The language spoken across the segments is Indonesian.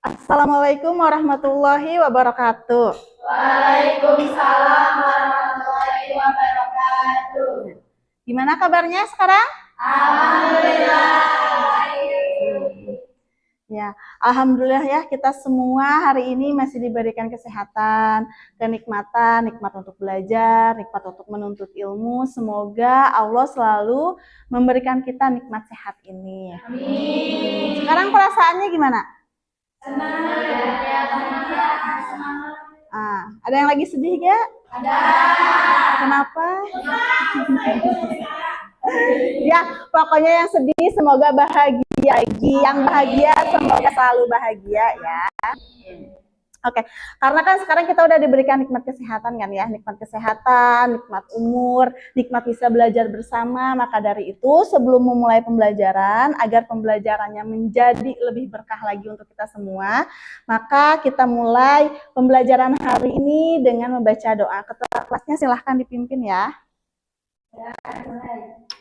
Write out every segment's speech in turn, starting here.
Assalamualaikum warahmatullahi wabarakatuh. Waalaikumsalam warahmatullahi wabarakatuh. Gimana kabarnya sekarang? Alhamdulillah. Ya, alhamdulillah ya, kita semua hari ini masih diberikan kesehatan, kenikmatan, nikmat untuk belajar, nikmat untuk menuntut ilmu. Semoga Allah selalu memberikan kita nikmat sehat ini. Amin. Sekarang perasaannya gimana? Senang. Ada yang lagi sedih gak? Ada. Kenapa? Ya, pokoknya yang sedih semoga bahagia. Yang bahagia semoga selalu bahagia ya. Oke, karena kan sekarang kita udah diberikan nikmat kesehatan kan ya, nikmat kesehatan, nikmat umur, nikmat bisa belajar bersama. Maka dari itu sebelum memulai pembelajaran, agar pembelajarannya menjadi lebih berkah lagi untuk kita semua, maka kita mulai pembelajaran hari ini dengan membaca doa. Ketua kelasnya silahkan dipimpin ya.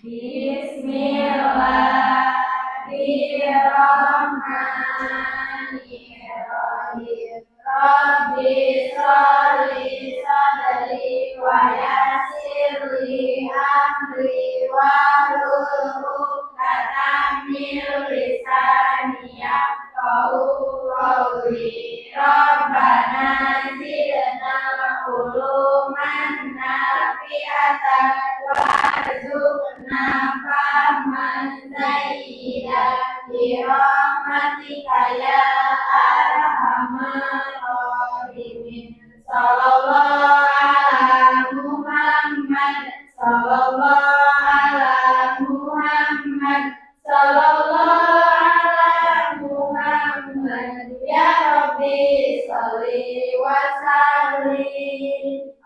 Bismillahirrahmanirrahim. Rabbi sholli sadri wa yassirli amri wahlul 'uqdatam min lisani yafqahu qawli. Rabbana zidna uluman nafi'atan warzuqna fahman sayyidan bi rahmatika ya arhamar rahimin. Sallallahu ala Muhammad, sallallahu ala Muhammad, sallallahu ala Muhammad. Ya Rabbi sholli wa sallim.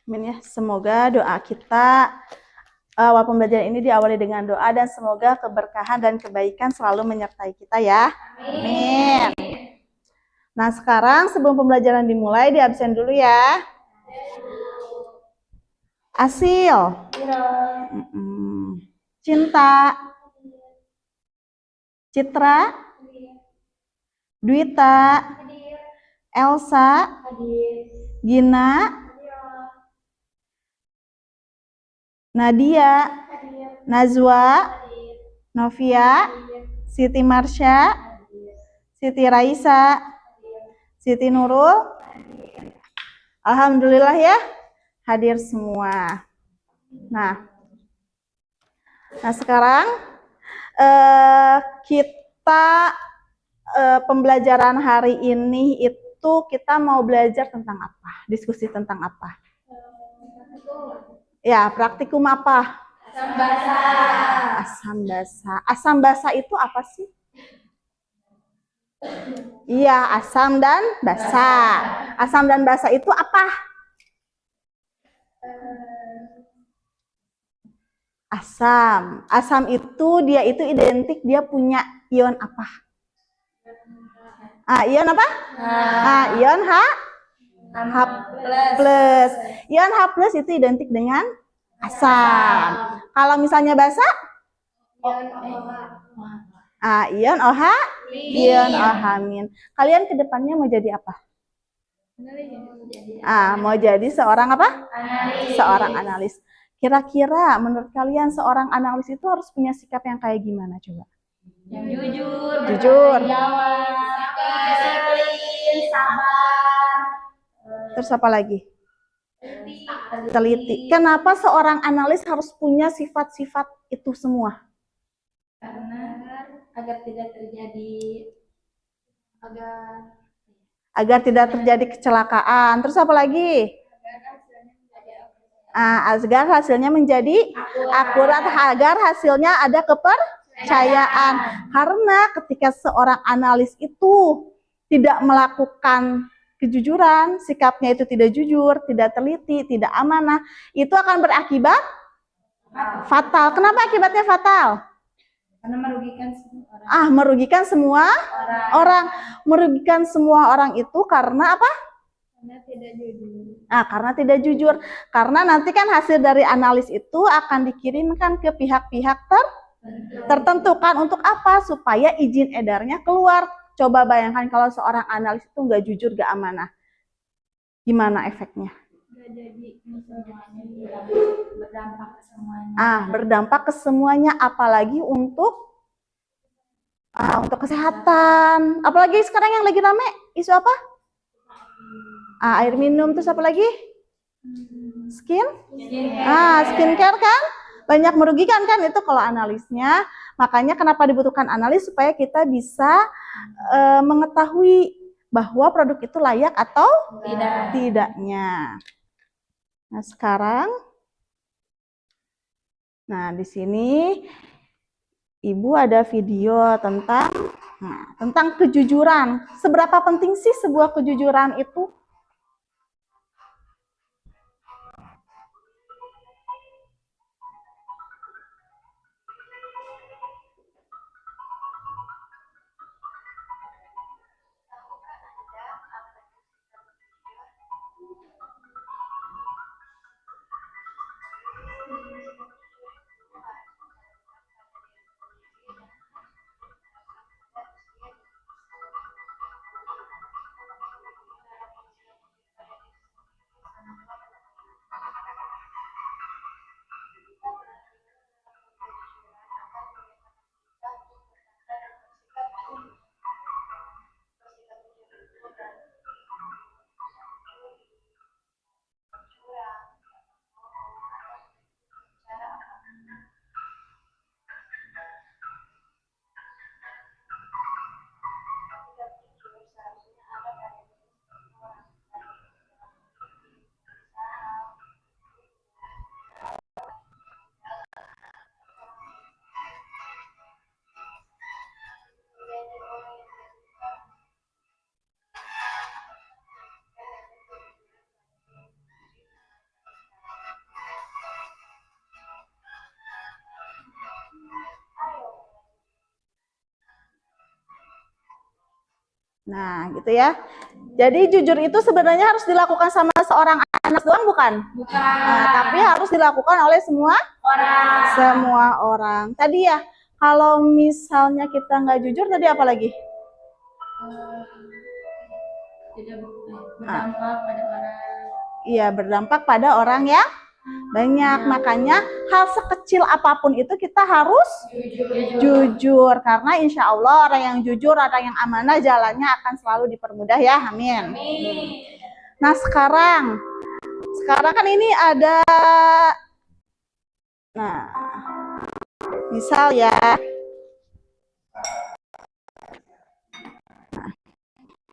Amin ya. Semoga doa kita awal pembelajaran ini diawali dengan doa dan semoga keberkahan dan kebaikan selalu menyertai kita ya. Amin. Nah, sekarang sebelum pembelajaran dimulai di absen dulu ya. Asil. Cinta. Citra. Dwita. Elsa. Gina. Nadia, Najwa, Novia, Siti Marsha, Siti Raisa, Siti Nurul. Alhamdulillah ya, hadir semua. Nah sekarang kita pembelajaran hari ini itu kita mau belajar tentang apa? Diskusi tentang apa? Ya, praktikum apa? Asam basa. Asam basa. Asam basa itu apa sih? Iya, asam dan basa. Asam dan basa itu apa? Asam. Asam itu dia itu identik dia punya ion apa? Ion apa? Ion H plus. Ion H plus itu identik dengan asam. Kalau misalnya basa? Ion OH, ion OH min. Kalian kedepannya mau jadi apa? Mau jadi seorang apa? Analis. Seorang analis. Kira-kira menurut kalian seorang analis itu harus punya sikap yang kayak gimana coba? Yang jujur. Jujur. Disiplin, sabar. Terus apa lagi? Teliti. Kenapa seorang analis harus punya sifat-sifat itu semua? Karena agar tidak terjadi kecelakaan. Terus apa lagi? Agar hasilnya menjadi akurat, agar hasilnya ada kepercayaan. Karena ketika seorang analis itu tidak melakukan kejujuran, sikapnya itu tidak jujur, tidak teliti, tidak amanah, itu akan berakibat fatal. Kenapa akibatnya fatal? Karena merugikan semua orang. Merugikan semua orang. Merugikan semua orang itu karena apa? Karena tidak jujur. Nah, karena tidak jujur. Karena nanti kan hasil dari analis itu akan dikirimkan ke pihak-pihak tertentu kan, untuk apa? Supaya izin edarnya keluar. Coba bayangkan kalau seorang analis itu nggak jujur, nggak amanah. Gimana efeknya? Nggak jadi semuanya, berdampak ke semuanya. Berdampak ke semuanya, apalagi untuk kesehatan. Apalagi sekarang yang lagi rame, isu apa? Air minum, terus apa lagi? Skincare kan? Banyak merugikan kan itu kalau analisnya. Makanya kenapa dibutuhkan analis, supaya kita bisa mengetahui bahwa produk itu layak atau tidaknya. Nah, sekarang di sini Ibu ada video tentang kejujuran. Seberapa penting sih sebuah kejujuran itu? Nah, gitu ya. Jadi jujur itu sebenarnya harus dilakukan sama seorang anak doang, bukan? Bukan. Tapi harus dilakukan oleh semua orang. Tadi ya, kalau misalnya kita nggak jujur, tadi apa lagi? Tidak berdampak pada orang. Iya, berdampak pada orang yang banyak. Makanya hal sekecil apapun itu kita harus jujur. Karena insya Allah orang yang jujur, orang yang amanah, jalannya akan selalu dipermudah ya. Amin. Nah, sekarang kan ini ada, misal ya,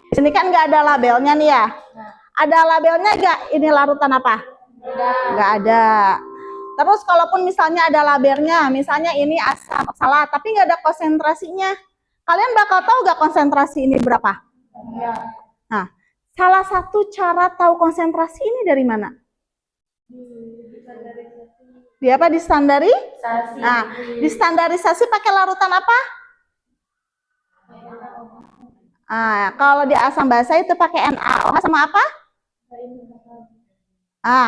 di sini kan nggak ada labelnya nih ya. Ada labelnya nggak? Ini larutan apa? Nggak ada. Terus kalaupun misalnya ada labelnya, misalnya ini asam oksalat, tapi nggak ada konsentrasinya, kalian bakal tahu nggak konsentrasi ini berapa? Nah, salah satu cara tahu konsentrasi ini dari mana? Di apa? Distandarisasi. Nah, distandarisasi pakai larutan apa? Kalau di asam basa itu pakai NaOH sama apa?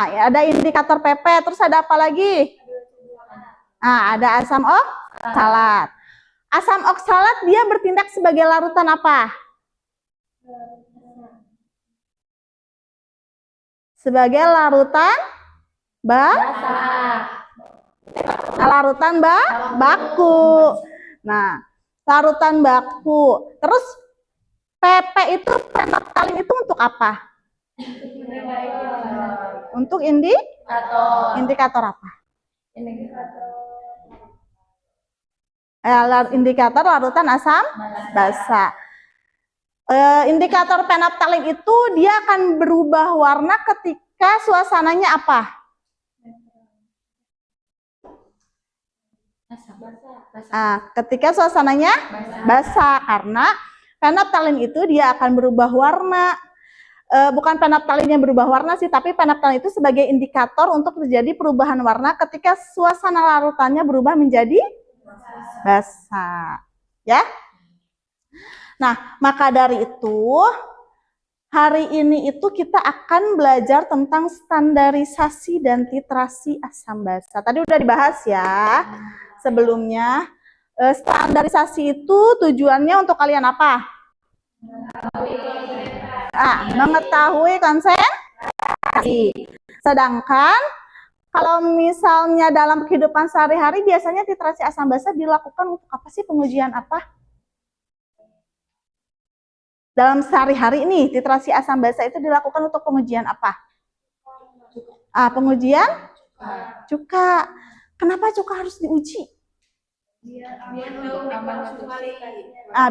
Ya ada indikator PP, terus ada apa lagi? Ada asam oksalat. Asam oksalat dia bertindak sebagai larutan apa? Sebagai larutan larutan baku. Nah, larutan baku. Terus PP itu penaptalin itu untuk apa? Untuk indikator apa? Indikator larutan asam basa. Indikator penaptalin itu dia akan berubah warna ketika suasananya apa? Ketika suasananya basah, karena penaptalin itu dia akan berubah warna. Bukan penaptalin yang berubah warna sih, tapi penaptalin itu sebagai indikator untuk terjadi perubahan warna ketika suasana larutannya berubah menjadi basah. Ya. Nah, maka dari itu Hari ini itu kita akan belajar tentang standarisasi dan titrasi asam basa. Tadi udah dibahas ya sebelumnya. Standarisasi itu tujuannya untuk kalian apa? Mengetahui konsentrasi. Sedangkan kalau misalnya dalam kehidupan sehari-hari biasanya titrasi asam basa dilakukan untuk apa sih, pengujian apa? Dalam sehari-hari ini titrasi asam basa itu dilakukan untuk pengujian apa? Pengujian cuka. Kenapa cuka harus diuji?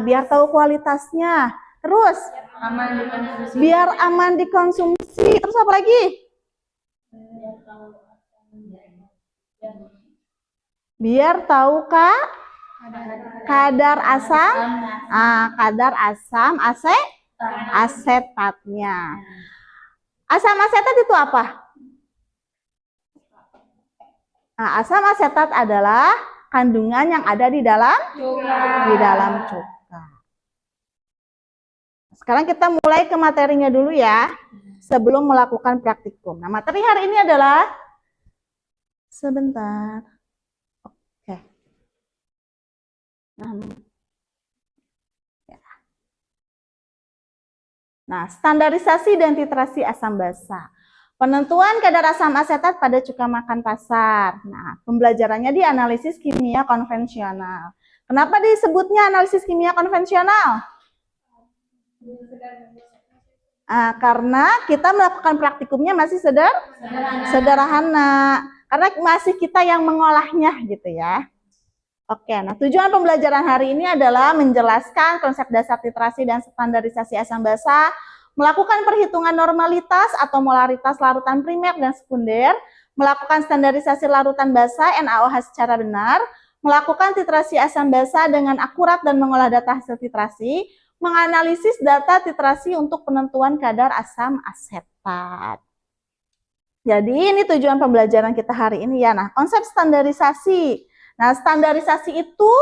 Biar tahu kualitasnya. Terus biar aman dikonsumsi. Terus apa lagi? Biar tahu kadar asam, kadar asam asetatnya. Asam asetat itu apa? Asam asetat adalah kandungan yang ada di dalam cuka. Sekarang kita mulai ke materinya dulu ya, sebelum melakukan praktikum. Nah, materi hari ini adalah sebentar. Oke. Nah, standarisasi dan titrasi asam basa. Penentuan kadar asam asetat pada cuka makan pasar. Nah, pembelajarannya di analisis kimia konvensional. Kenapa disebutnya analisis kimia konvensional? Karena kita melakukan praktikumnya masih sederhana. Karena masih kita yang mengolahnya gitu ya. Oke, nah tujuan pembelajaran hari ini adalah menjelaskan konsep dasar titrasi dan standarisasi asam basa, melakukan perhitungan normalitas atau molaritas larutan primer dan sekunder, melakukan standarisasi larutan basa NaOH secara benar, melakukan titrasi asam basa dengan akurat dan mengolah data hasil titrasi, menganalisis data titrasi untuk penentuan kadar asam asetat. Jadi ini tujuan pembelajaran kita hari ini ya. Nah, konsep standarisasi. Nah, standarisasi itu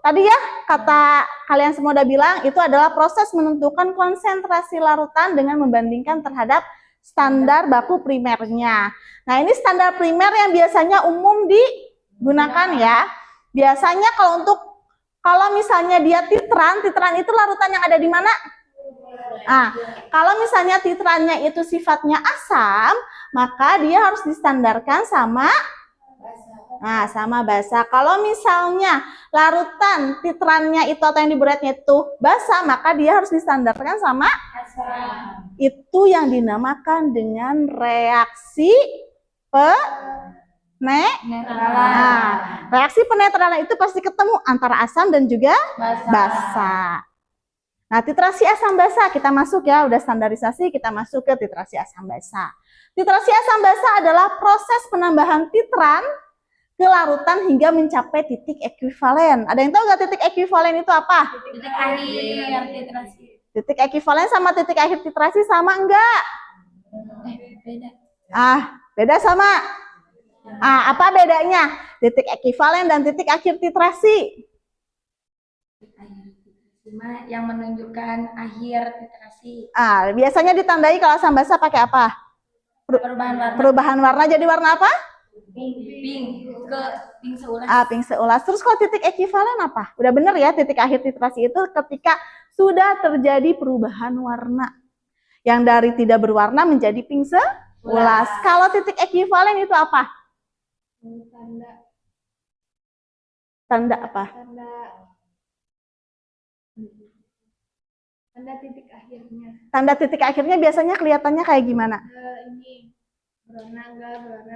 tadi ya kata kalian semua udah bilang itu adalah proses menentukan konsentrasi larutan dengan membandingkan terhadap standar baku primernya. Nah, ini standar primer yang biasanya umum digunakan ya. Biasanya kalau misalnya dia titran itu larutan yang ada di mana? Kalau misalnya titrannya itu sifatnya asam, maka dia harus distandarkan sama basa. Kalau misalnya larutan titrannya itu atau yang dibuatnya itu basa, maka dia harus distandarkan sama asam. Itu yang dinamakan dengan reaksi penetralan. Reaksi penetralan itu pasti ketemu antara asam dan juga basa. Nah, titrasi asam basa kita masuk ya, udah standarisasi, kita masuk ke titrasi asam basa. Titrasi asam basa adalah proses penambahan titran ke larutan hingga mencapai titik ekuivalen. Ada yang tahu nggak titik ekuivalen itu apa? Titik akhir titrasi. Titik ekuivalen sama titik akhir titrasi sama enggak? Beda. Beda sama? Apa bedanya? Titik ekuivalen dan titik akhir titrasi. Cuma yang menunjukkan akhir titrasi. Biasanya ditandai kalau asam basa pakai apa? Perubahan warna jadi warna apa? Pink seulas. Pink seulas. Terus kalau titik ekuivalen apa? Udah bener ya, titik akhir titrasi itu ketika sudah terjadi perubahan warna. Yang dari tidak berwarna menjadi pink seulas. Kalau titik ekuivalen itu apa? Tanda apa? Tanda titik akhirnya. Tanda titik akhirnya biasanya kelihatannya kayak gimana? Ini berwarna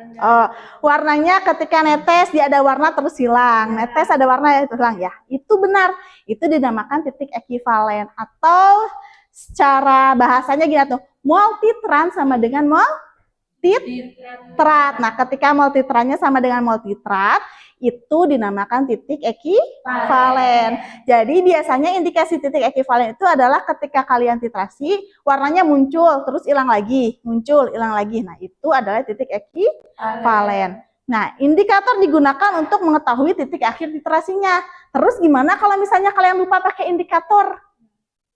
enggak. Warnanya ketika netes dia ada warna terus hilang. Netes ada warna terus hilang ya. Itu benar. Itu dinamakan titik ekuivalen atau secara bahasanya gini tuh. Mol titran sama dengan mol titrat. Nah, ketika mol titrannya sama dengan mol titrat, itu dinamakan titik ekuivalen. Jadi biasanya indikasi titik ekuivalen itu adalah ketika kalian titrasi, warnanya muncul, terus hilang lagi, muncul, hilang lagi. Nah, itu adalah titik ekuivalen. Nah, indikator digunakan untuk mengetahui titik akhir titrasinya. Terus gimana kalau misalnya kalian lupa pakai indikator?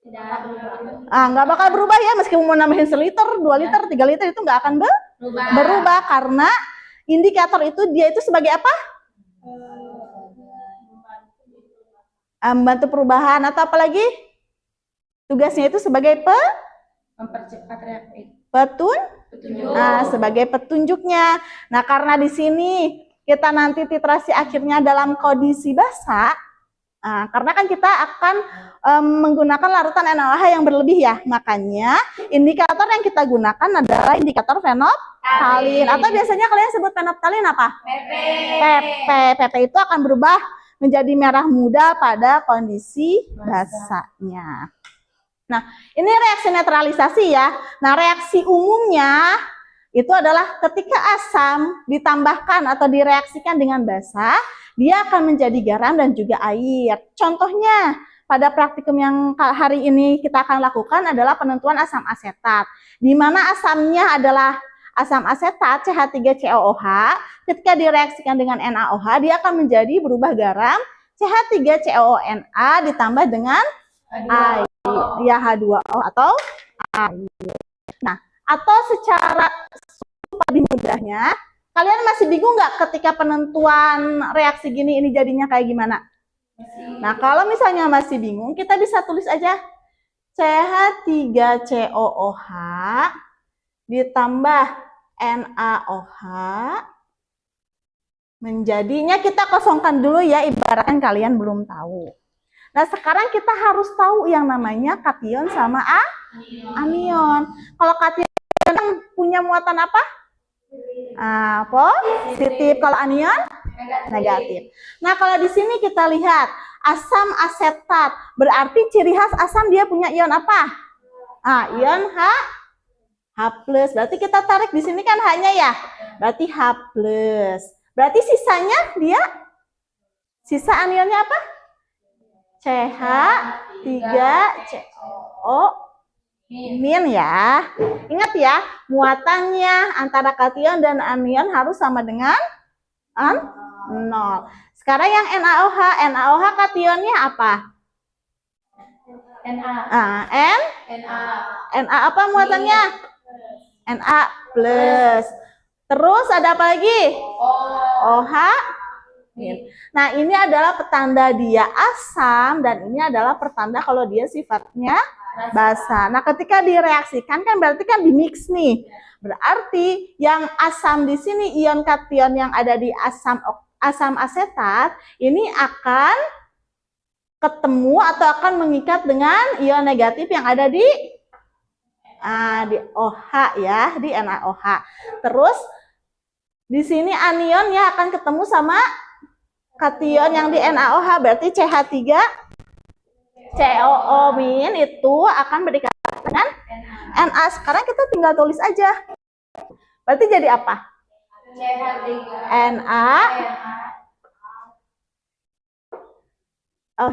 Tidak berubah. Nggak bakal berubah ya, meskipun mau nambahin 1 liter, 2 liter, 3 liter itu nggak akan berubah karena indikator itu dia itu sebagai apa? Membantu perubahan atau apalagi? Tugasnya itu sebagai Mempercepat reaksi. petunjuk. Sebagai petunjuknya. Nah, karena di sini kita nanti titrasi akhirnya dalam kondisi basah, karena kan kita akan menggunakan larutan NaOH yang berlebih ya, makanya indikator yang kita gunakan adalah indikator fenolftalin atau biasanya kalian sebut fenolftalin apa? PP. PP itu akan berubah menjadi merah muda pada kondisi basahnya. Nah, ini reaksi netralisasi ya. Nah, reaksi umumnya itu adalah ketika asam ditambahkan atau direaksikan dengan basa, dia akan menjadi garam dan juga air. Contohnya, pada praktikum yang hari ini kita akan lakukan adalah penentuan asam asetat, di mana asamnya adalah asam asetat CH3COOH. Ketika direaksikan dengan NaOH, dia akan menjadi berubah garam CH3COONA ditambah dengan air, ya H2O atau air. Nah, atau secara lebih mudahnya, kalian masih bingung nggak ketika penentuan reaksi gini ini jadinya kayak gimana? Nah, kalau misalnya masih bingung, kita bisa tulis aja CH3COOH ditambah NaOH menjadinya, kita kosongkan dulu ya, ibaratkan kalian belum tahu. Nah, sekarang kita harus tahu yang namanya kation sama anion. Kalau kation punya muatan apa? Positif. Kalau anion negatif. Nah, kalau di sini kita lihat asam asetat, berarti ciri khas asam dia punya ion apa? Ion H+. Berarti kita tarik di sini kan H-nya ya. Berarti H+. Berarti sisanya dia sisa anionnya apa? CH3CO min ya. Ingat ya, muatannya antara kation dan anion harus sama dengan 0. Sekarang yang NaOH kationnya apa? Na apa muatannya? Na+. Terus ada apa lagi? OH. Nah, ini adalah petanda dia asam dan ini adalah pertanda kalau dia sifatnya basa. Nah, ketika direaksikan kan berarti kan dimix nih. Berarti yang asam di sini, ion kation yang ada di asam asetat ini akan ketemu atau akan mengikat dengan ion negatif yang ada di OH ya, di NaOH. Terus di sini anion ya akan ketemu sama kation yang di NaOH, berarti CH3COO- itu akan berikatan dengan Na. Sekarang kita tinggal tulis aja. Berarti jadi apa? Na.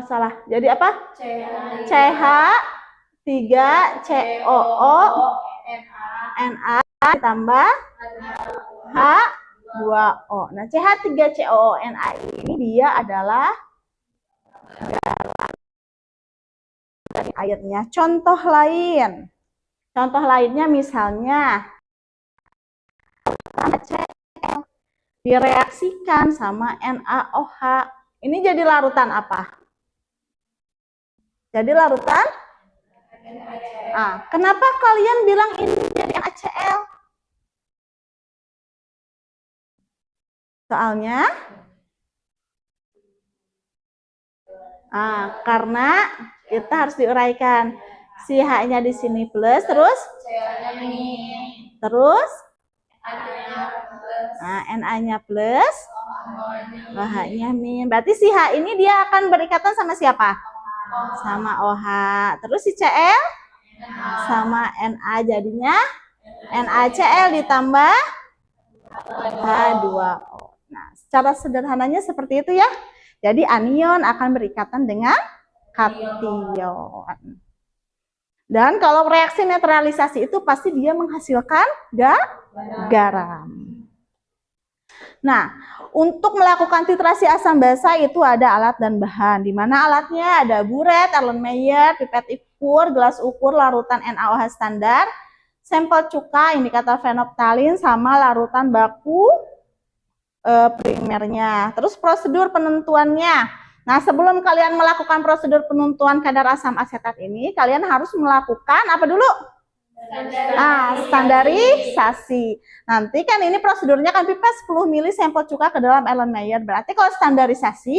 Salah. Jadi apa? CH3COO Na ditambah H2O. Nah, CH3COONA ini dia adalah garam dari airnya. Contoh lainnya misalnya HCl direaksikan sama NaOH. Ini jadi larutan apa? Jadi larutan? Kenapa kalian bilang ini jadi HCl? Soalnya karena kita harus diuraikan. Si H-nya di sini plus, terus Na-nya plus, OH-nya min. Berarti si H ini dia akan berikatan sama siapa? Sama OH. Terus si Cl sama Na, jadinya NaCl ditambah H2O. Nah, secara sederhananya seperti itu ya. Jadi anion akan berikatan dengan kation. Dan kalau reaksi netralisasi itu pasti dia menghasilkan garam. Nah, untuk melakukan titrasi asam basa itu ada alat dan bahan. Di mana alatnya ada buret, Erlenmeyer, pipet ukur, gelas ukur, larutan NaOH standar, sampel cuka, indikator fenolftalin, sama larutan baku primernya. Terus prosedur penentuannya. Nah, sebelum kalian melakukan prosedur penentuan kadar asam asetat ini, kalian harus melakukan apa dulu? Standarisasi. Nanti kan ini prosedurnya kan pipet 10 ml sampel cuka ke dalam Erlenmeyer. Berarti kalau standarisasi,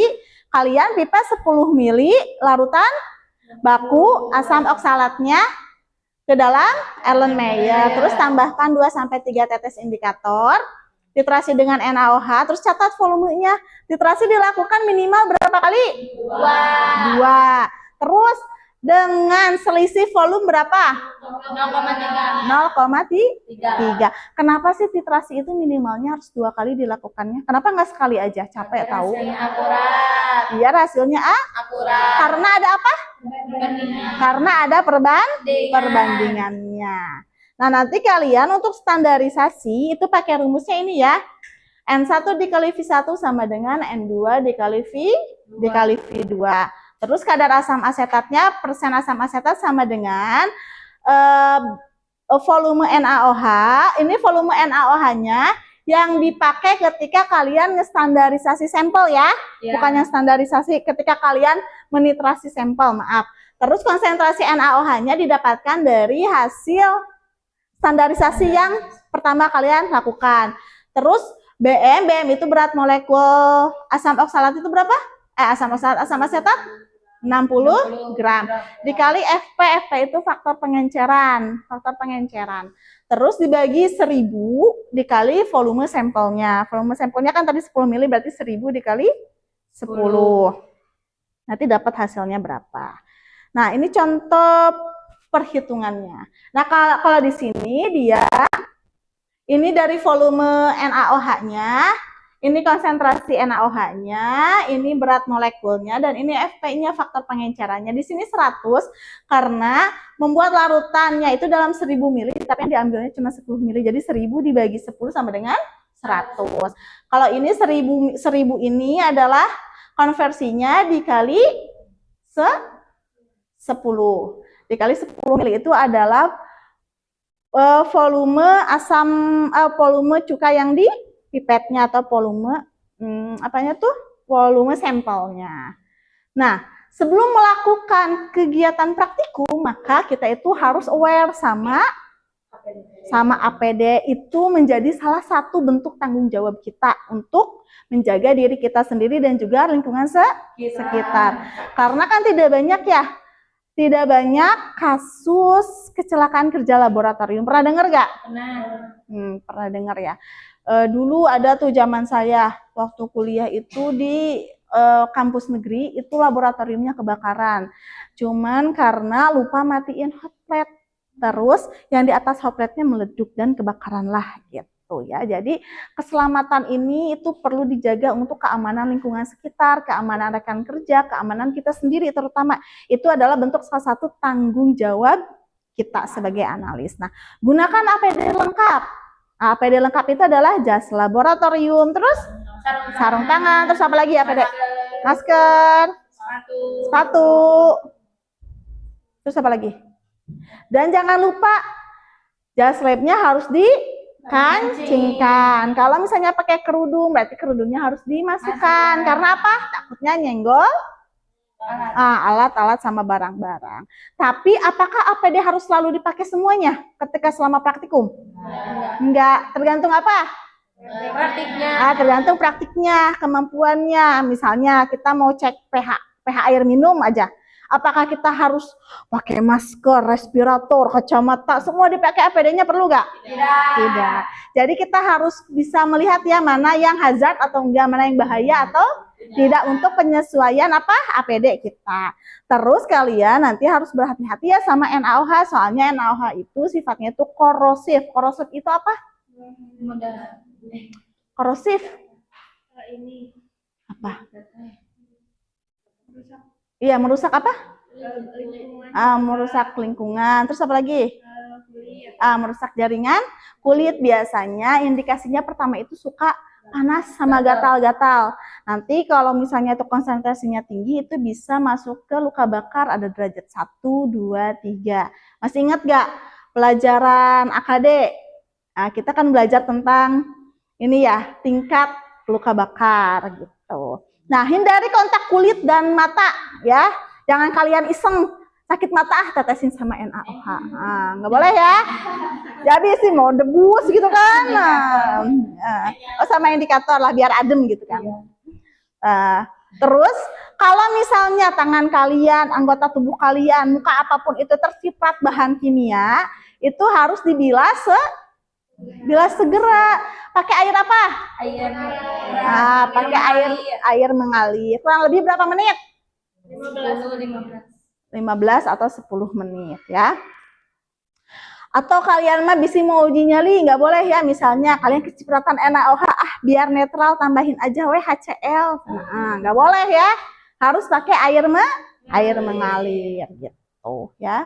kalian pipet 10 ml larutan baku asam oksalatnya ke dalam Erlenmeyer. Terus tambahkan 2-3 tetes indikator. Titrasi dengan NaOH, terus catat volumenya. Titrasi dilakukan minimal berapa kali? 2. Terus dengan selisih volume berapa? 0,3. Kenapa sih titrasi itu minimalnya harus 2 kali dilakukannya? Kenapa nggak sekali aja? Capek tahu. Akurat. Biar hasilnya Akurat. Karena ada apa? Karena ada perbandingannya. Nah, nanti kalian untuk standarisasi itu pakai rumusnya ini ya. N1 dikali V1 sama dengan N2 dikali V2. Terus kadar asam asetatnya, persen asam asetat sama dengan volume NaOH. Ini volume NaOH-nya yang dipakai ketika kalian ngestandarisasi sampel ya. Bukan yang standarisasi ketika kalian menitrasi sampel, maaf. Terus konsentrasi NaOH-nya didapatkan dari hasil standarisasi yang pertama kalian lakukan. Terus BM itu berat molekul asam oksalat itu berapa? Asam asetat 60 gram. Dikali FP itu faktor pengenceran. Terus dibagi 1000 dikali volume sampelnya. Volume sampelnya kan tadi 10 ml, berarti 1000 dikali 10. Nanti dapat hasilnya berapa. Nah, ini contoh perhitungannya. Nah, kalau di sini dia ini dari volume NaOH-nya, ini konsentrasi NaOH-nya, ini berat molekulnya, dan ini Fp-nya faktor pengencerannya. Di sini 100 karena membuat larutannya itu dalam 1000 ml, tapi yang diambilnya cuma 10 ml. Jadi 1000 dibagi 10 sama dengan 100. Kalau ini 1000 ini adalah konversinya dikali 10. Dikali 10 ml itu adalah volume volume cuka yang di pipetnya atau volume volume sampelnya. Nah, sebelum melakukan kegiatan praktikum, maka kita itu harus aware sama APD. Itu menjadi salah satu bentuk tanggung jawab kita untuk menjaga diri kita sendiri dan juga lingkungan sekitar. Karena kan tidak banyak kasus kecelakaan kerja laboratorium. Pernah dengar gak? Pernah dengar ya. Dulu ada tuh zaman saya waktu kuliah itu di kampus negeri itu laboratoriumnya kebakaran. Cuman karena lupa matiin hot plate. Terus yang di atas hot plate-nya meleduk dan kebakaran lah gitu ya. Jadi keselamatan ini itu perlu dijaga untuk keamanan lingkungan sekitar, keamanan rekan kerja, keamanan kita sendiri terutama. Itu adalah bentuk salah satu tanggung jawab kita sebagai analis. Nah, gunakan APD lengkap. APD lengkap itu adalah jas laboratorium, terus sarung tangan, terus apa lagi APD? Masker, sepatu, terus apa lagi? Dan jangan lupa jas labnya harus dikancingkan. Kalau misalnya pakai kerudung, berarti kerudungnya harus dimasukkan. Karena apa? Takutnya nyenggol alat-alat sama barang-barang. Tapi apakah APD harus selalu dipakai semuanya ketika selama praktikum? Enggak, tergantung apa? Praktiknya. Tergantung praktiknya, kemampuannya. Misalnya kita mau cek pH air minum aja. Apakah kita harus pakai masker, respirator, kacamata, semua dipakai APD-nya perlu nggak? Tidak. Jadi kita harus bisa melihat ya mana yang hazard atau enggak, mana yang bahaya atau tidak untuk penyesuaian APD kita. Terus kalian nanti harus berhati-hati ya sama NaOH, soalnya NaOH itu sifatnya itu korosif. Korosif itu apa? Korosif. Ini Apa? Iya, merusak apa? Merusak lingkungan. Terus apa lagi? Merusak jaringan kulit. Biasanya indikasinya pertama itu suka panas sama gatal-gatal. Nanti kalau misalnya itu konsentrasinya tinggi, itu bisa masuk ke luka bakar, ada derajat 1, 2, 3. Masih ingat gak pelajaran AKD? Nah, kita kan belajar tentang ini ya, tingkat luka bakar gitu. Nah, hindari kontak kulit dan mata ya. Jangan kalian iseng sakit mata tetesin sama NaOH. Nah, nggak boleh ya. Jadi sih mau debus gitu kan. Oh, sama indikator lah biar adem gitu kan. Terus kalau misalnya tangan kalian, anggota tubuh kalian, muka apapun itu terciprat bahan kimia, itu harus dibilas segera. Pakai air apa? Air. Pakai air mengalir. Kurang lebih berapa menit? 15 atau 10 menit ya. Atau kalian mah bisa mau uji nyali, nggak boleh ya. Misalnya kalian kecipratan NaOH, biar netral tambahin aja HCl. Nggak boleh ya. Harus pakai air mengalir gitu ya.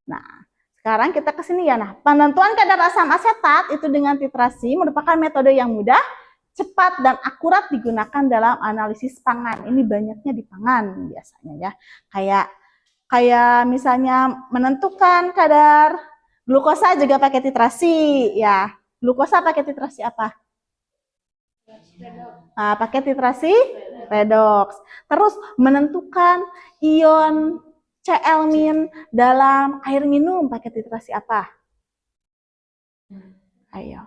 Nah, sekarang kita ke sini ya. Nah, penentuan kadar asam asetat itu dengan titrasi merupakan metode yang mudah, cepat dan akurat digunakan dalam analisis pangan. Ini banyaknya di pangan biasanya ya. Kayak misalnya menentukan kadar glukosa juga pakai titrasi ya. Glukosa pakai titrasi apa? Pakai titrasi redox. Terus menentukan ion Cl- dalam air minum pakai titrasi apa? Ayo.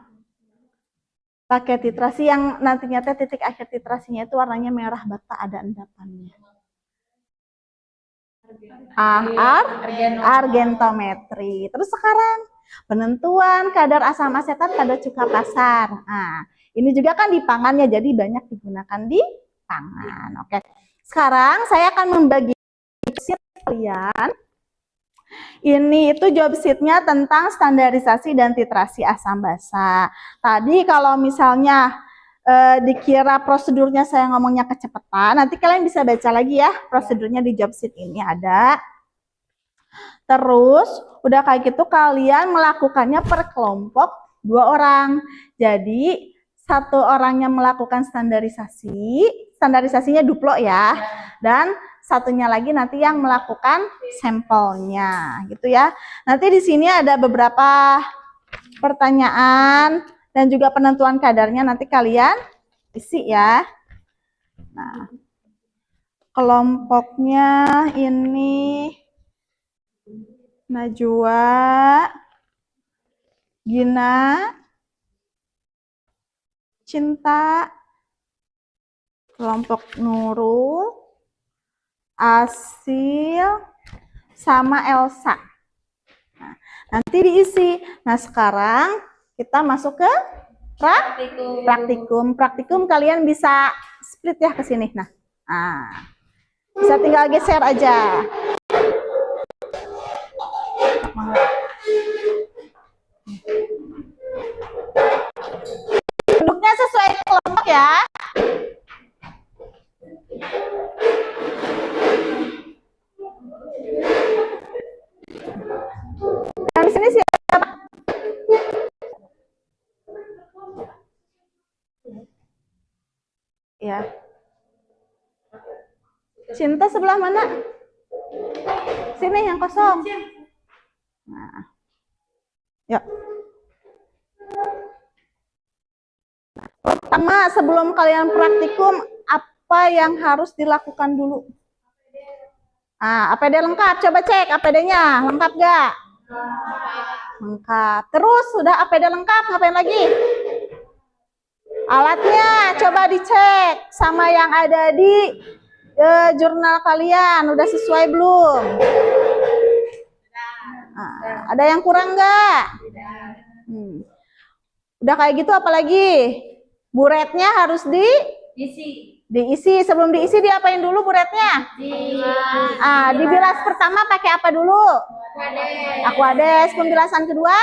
Pakai titrasi yang nantinya titik akhir titrasinya itu warnanya merah bata, ada endapannya. Argentometri. Terus sekarang penentuan kadar asam asetat pada cuka pasar. Nah, ini juga kan di pangan ya, jadi banyak digunakan di pangan. Oke. Sekarang saya akan membagi sheet kalian. Ini itu job sheet-nya tentang standarisasi dan titrasi asam basa. Tadi kalau misalnya dikira prosedurnya saya ngomongnya kecepatan, nanti kalian bisa baca lagi ya prosedurnya di job sheet ini ada. Terus udah kayak gitu kalian melakukannya per kelompok 2 orang. Jadi 1 orangnya melakukan standarisasinya duplo ya, dan satunya lagi nanti yang melakukan sampelnya gitu ya. Nanti di sini ada beberapa pertanyaan dan juga penentuan kadarnya, nanti kalian isi ya. Nah, kelompoknya ini Najwa, Gina, Cinta, kelompok Nurul, Asil, sama Elsa. Nah, nanti diisi. Nah, sekarang kita masuk ke praktikum. Praktikum kalian bisa split ya ke sini. Nah, bisa tinggal geser aja. Duduknya sesuai kelompok ya. Nah, di sini siapa? Ya. Cinta sebelah mana? Sini yang kosong. Nah. Yuk. Pertama, sebelum kalian praktikum, apa yang harus dilakukan dulu? APD lengkap, coba cek APD-nya, lengkap gak? Lengkap. Terus, sudah APD lengkap, ngapain lagi? Alatnya, coba dicek sama yang ada di jurnal kalian, udah sesuai belum? Ada yang kurang nggak? Udah kayak gitu apalagi? Buretnya harus diisi. Sebelum diisi diapain dulu buretnya? Dibilas pertama pakai apa dulu? Aquades. Pembilasan kedua?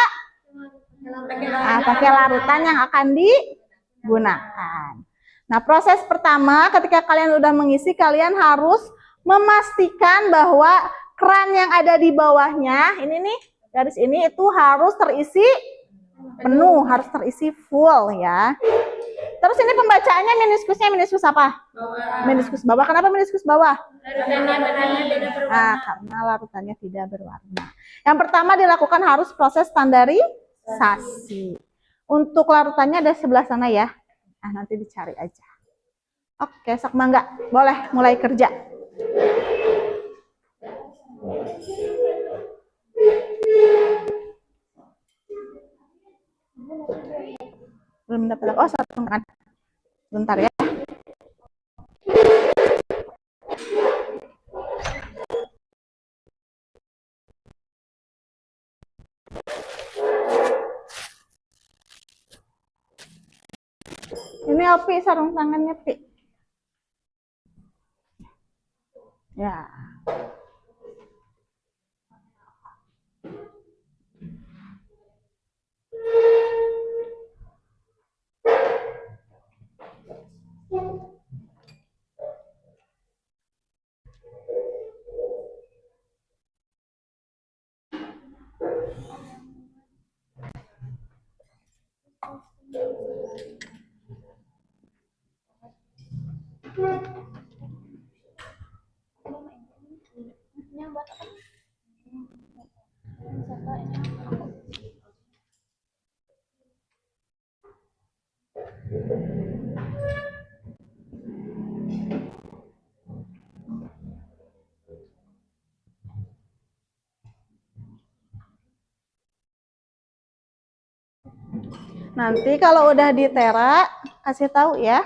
Pakai larutan yang akan digunakan. Nah, proses pertama ketika kalian udah mengisi, kalian harus memastikan bahwa keran yang ada di bawahnya, ini nih, garis ini itu harus terisi penuh, harus terisi full ya. Terus ini pembacaannya meniskusnya meniskus apa? Bawah. Meniskus bawah. Kenapa meniskus bawah? Larutannya tidak berwarna. Nah, karena larutannya tidak berwarna. Yang pertama dilakukan harus proses standarisasi. Untuk larutannya ada sebelah sana ya. Nah, nanti dicari aja. Oke, sok mangga. Boleh mulai kerja. Belum dapat. Oh, satu kan. Bentar ya. Ini Opi sarung tangannya, Pi. Ya. Yang buat apa? Siapa ini? Nanti kalau udah ditera, kasih tahu ya.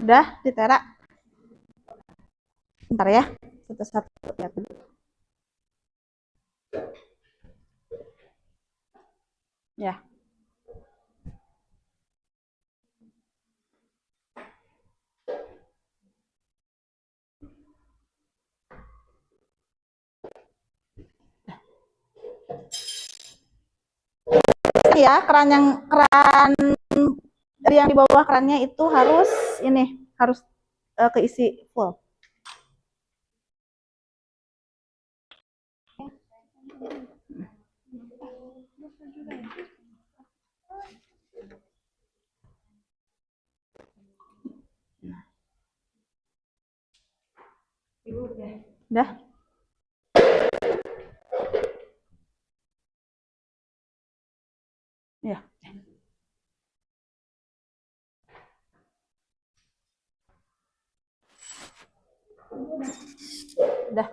Udah ditera. Bentar ya. Satu-satu lihat dulu. Ya. Ya, keran yang di bawah kerannya itu harus ini, harus keisi full. Udah. Ya. Udah.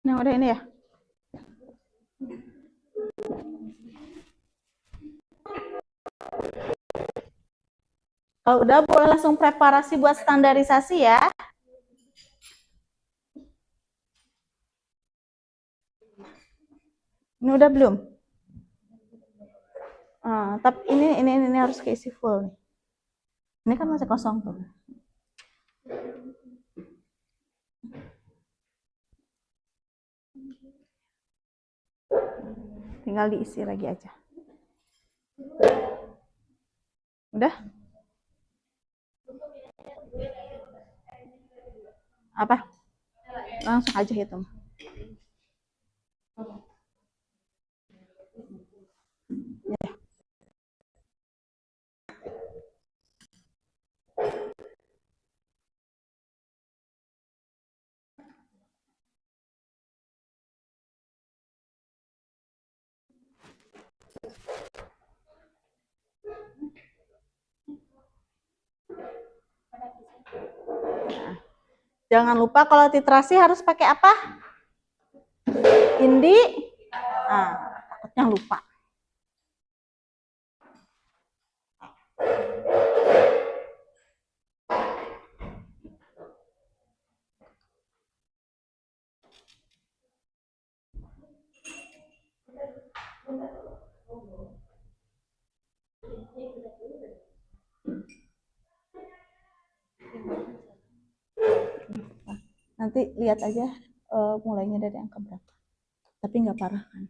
Nah, udah ini ya. Kalau udah boleh langsung preparasi buat standarisasi ya. Ini udah belum? Tapi ini harus keisi full nih. Ini kan masih kosong tuh. Tinggal diisi lagi aja. Udah? Apa? Langsung aja hitung. Ya. Jangan lupa kalau titrasi harus pakai apa? Indi. Takutnya lupa. Nanti lihat aja mulainya dari angka berapa. Tapi nggak parah kan?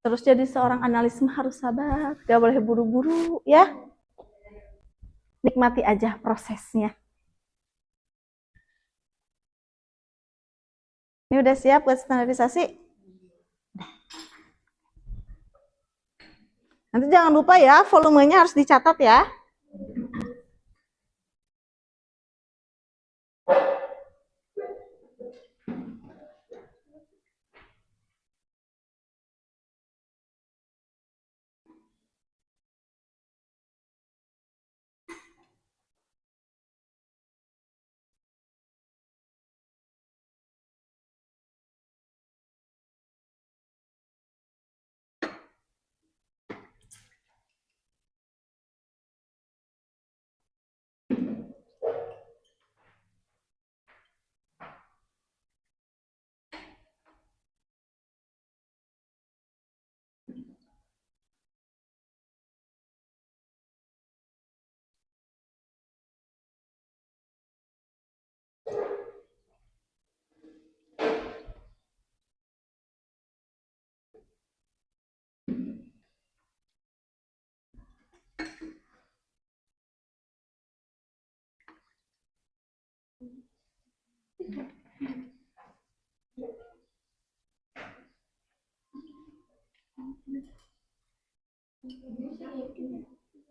Terus jadi seorang analis harus sabar, gak boleh buru-buru ya. Nikmati aja prosesnya. Ini udah siap buat standarisasi? Nanti jangan lupa ya, volumenya harus dicatat ya.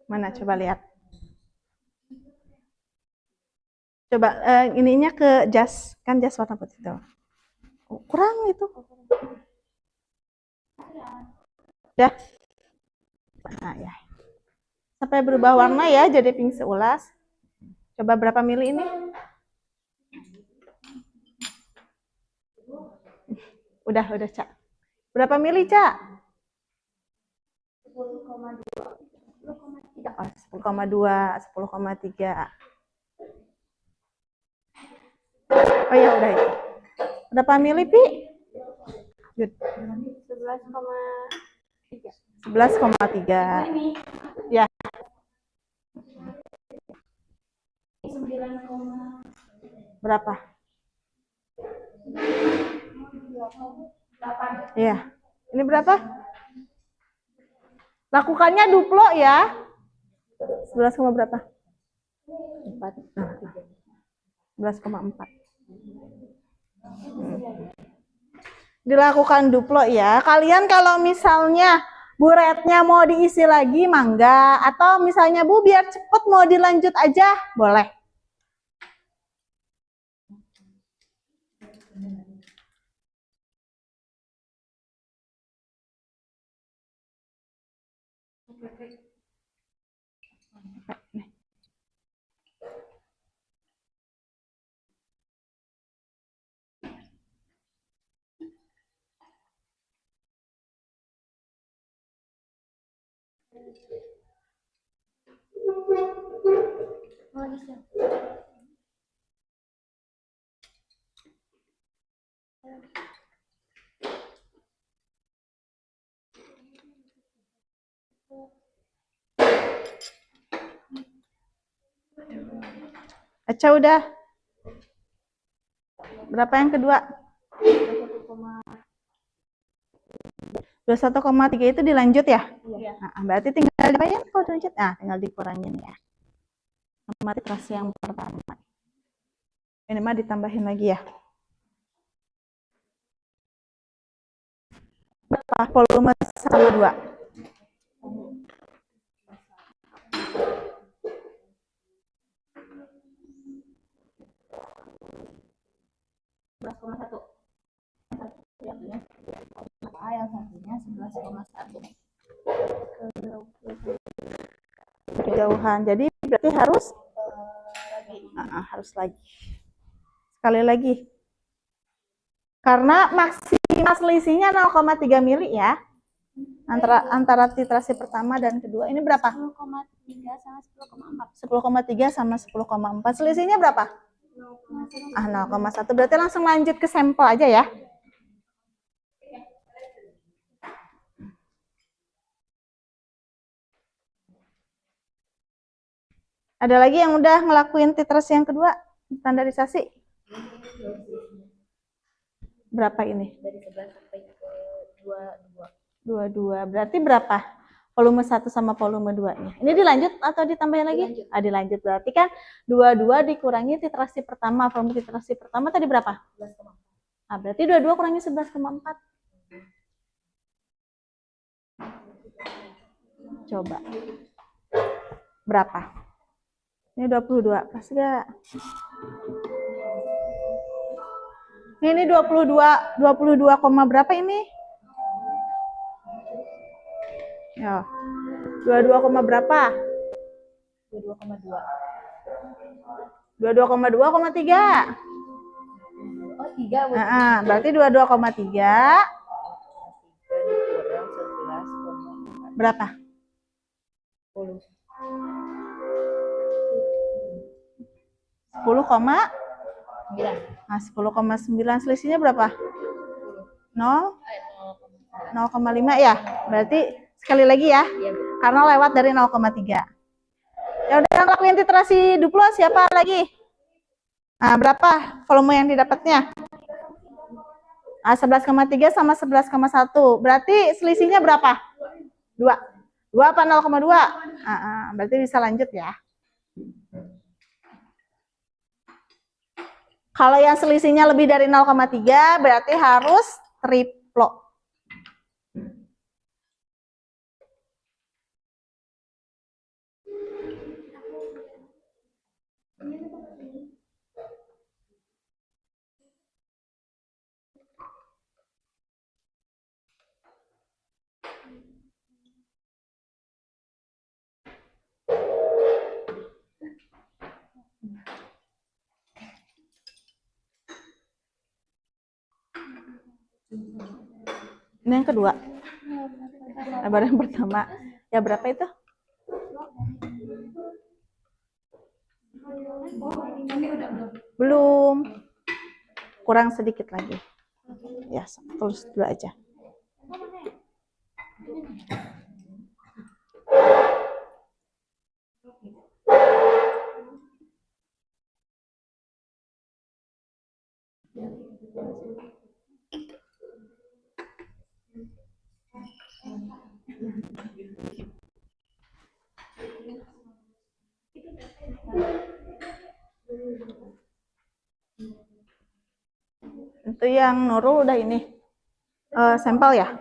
Mana coba lihat. Coba ininya ke jas, kan jas warna putih tuh. Kurang itu. Udah. Nah, ya. Sampai berubah warna ya, jadi pink seulas. Coba berapa mili ini? Udah, Cak. Berapa mili, Cak? 10,2. 10,2, 10,3. Oh ya, udah itu. Berapa mili, Pi? 11,3. 11,3. Ya. 9, Berapa? 8. Iya. Ini berapa? Lakukannya duplo ya. 11, berapa? 4. 11,4. Dilakukan duplo ya. Kalian kalau misalnya buretnya mau diisi lagi, mangga. Atau misalnya Bu biar cepet mau dilanjut aja, boleh. Oh, bisa. Aca udah. Berapa yang kedua? 21,3 itu dilanjut ya? Iya. Nah, berarti tinggal diapain kalau dilanjut? Nah, tinggal dikurangin ya. Sama titrasi yang pertama. Ini mah ditambahin lagi ya. Berapa volume sama 2? Yang satunya 11,1. Kejauhan. Jadi berarti harus harus lagi. Sekali lagi. Karena maksimal selisihnya 0,3 mili ya. Antara titrasi pertama dan kedua. Ini berapa? 10,3 sama 10,4. 10,3 sama 10,4. Selisihnya berapa? 0,1. Berarti langsung lanjut ke sampel aja ya. Ada lagi yang udah ngelakuin titrasi yang kedua? Standarisasi? Berapa ini? Dari 11 sampai ke 22. 22. Berarti berapa? Volume 1 sama volume 2-nya. Ini dilanjut atau ditambahin lagi? Dilanjut. Dilanjut. Berarti kan 22 dikurangi titrasi pertama. Volume titrasi pertama tadi berapa? 11,4. Berarti 22 kurangi 11,4. Coba. Berapa? Ini 22. Pas gak? Ini 22 koma berapa ini? Ya. 22 koma berapa? 22,2. 22,2,3. Oh, 3. Berarti 22,3. Dikurang 11,4. Berapa? 10. 10,9. 10,9 selisihnya berapa? 0, 0,5 ya. Berarti sekali lagi ya. Iya, Bu. Karena lewat dari 0,3. Ya udah ngelakuin titrasi duplo siapa lagi? Berapa volume yang didapatnya? 11,3 sama 11,1. Berarti selisihnya berapa? 2. 2 apa 0,2? Berarti bisa lanjut ya. Kalau yang selisihnya lebih dari 0,3 berarti harus triplo. Ini yang kedua. Baru yang pertama. Ya berapa itu? Belum. Kurang sedikit lagi. Ya, terus dulu aja. Itu yang Nurul udah ini sampel ya.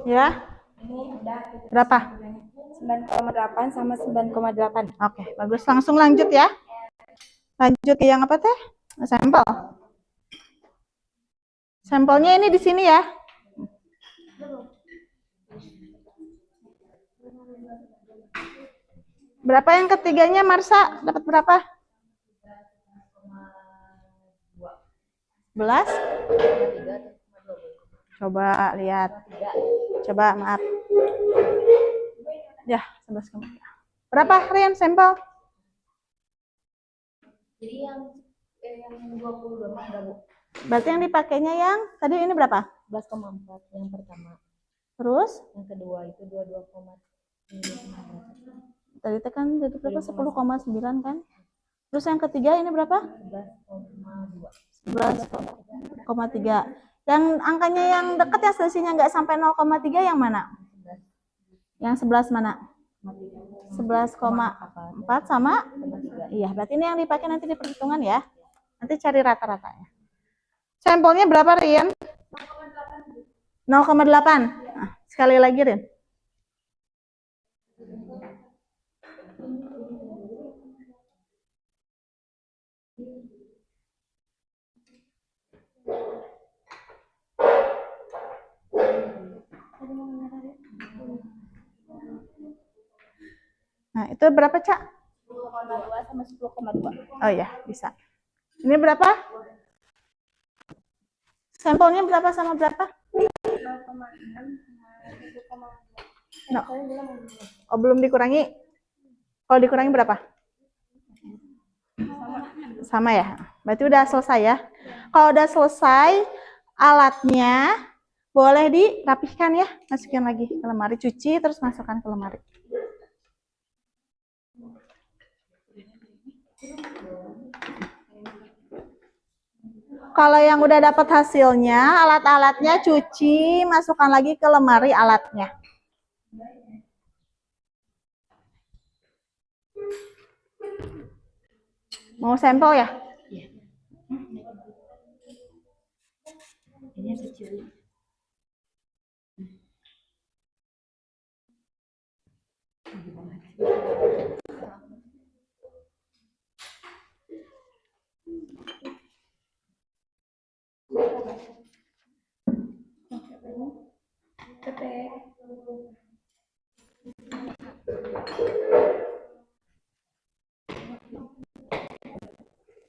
Ya. Ini udah Berapa? 9,8 sama 9,8. Oke, bagus. Langsung lanjut ya. Lanjut ke yang apa teh? Sampel. Sampelnya ini di sini ya. Berapa yang ketiganya, Marsa? Dapat berapa? 11? Coba lihat. Coba, maaf. Ya, 11,3. Berapa, Rian, sampel? Jadi yang 22 enggak, Bu. Berarti yang dipakainya yang tadi ini berapa? 11,4 yang pertama. Terus? Yang kedua itu 22,9. Tadi kan jadi berapa? 10,9 kan? Terus yang ketiga ini berapa? 11,3. Yang angkanya yang dekat ya selisihnya nggak sampai 0,3 yang mana? Yang 11 mana? 11,4 sama? Iya, berarti ini yang dipakai nanti di perhitungan ya. Nanti cari rata-ratanya. Sampelnya berapa, Rian? 0,8. Nah, sekali lagi, Rian. Nah, itu berapa, Cak? 10,2 sama 10,2. Oh iya, bisa. Ini berapa? Sampelnya berapa sama berapa? 0,6 sama 1,2. No. Oh, belum dikurangi. Kalau dikurangi berapa? Sama ya. Berarti udah selesai ya. Kalau udah selesai, alatnya boleh dirapihkan ya. Masukin lagi ke lemari, cuci terus masukkan ke lemari. Kalau yang udah dapat hasilnya, alat-alatnya cuci, masukkan lagi ke lemari alatnya. Mau sampel ya? Iya. Ini kecil.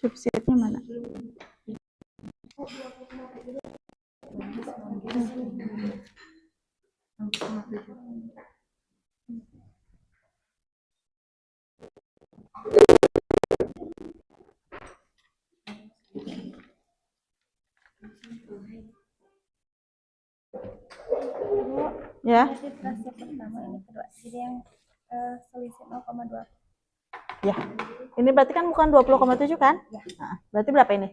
Chipsetnya mana? Ya. Frase pertama ini kedua. Jadi yang selisih 0,2. Ya. Ini berarti kan bukan 20,7 kan? Ya. Nah, berarti berapa ini?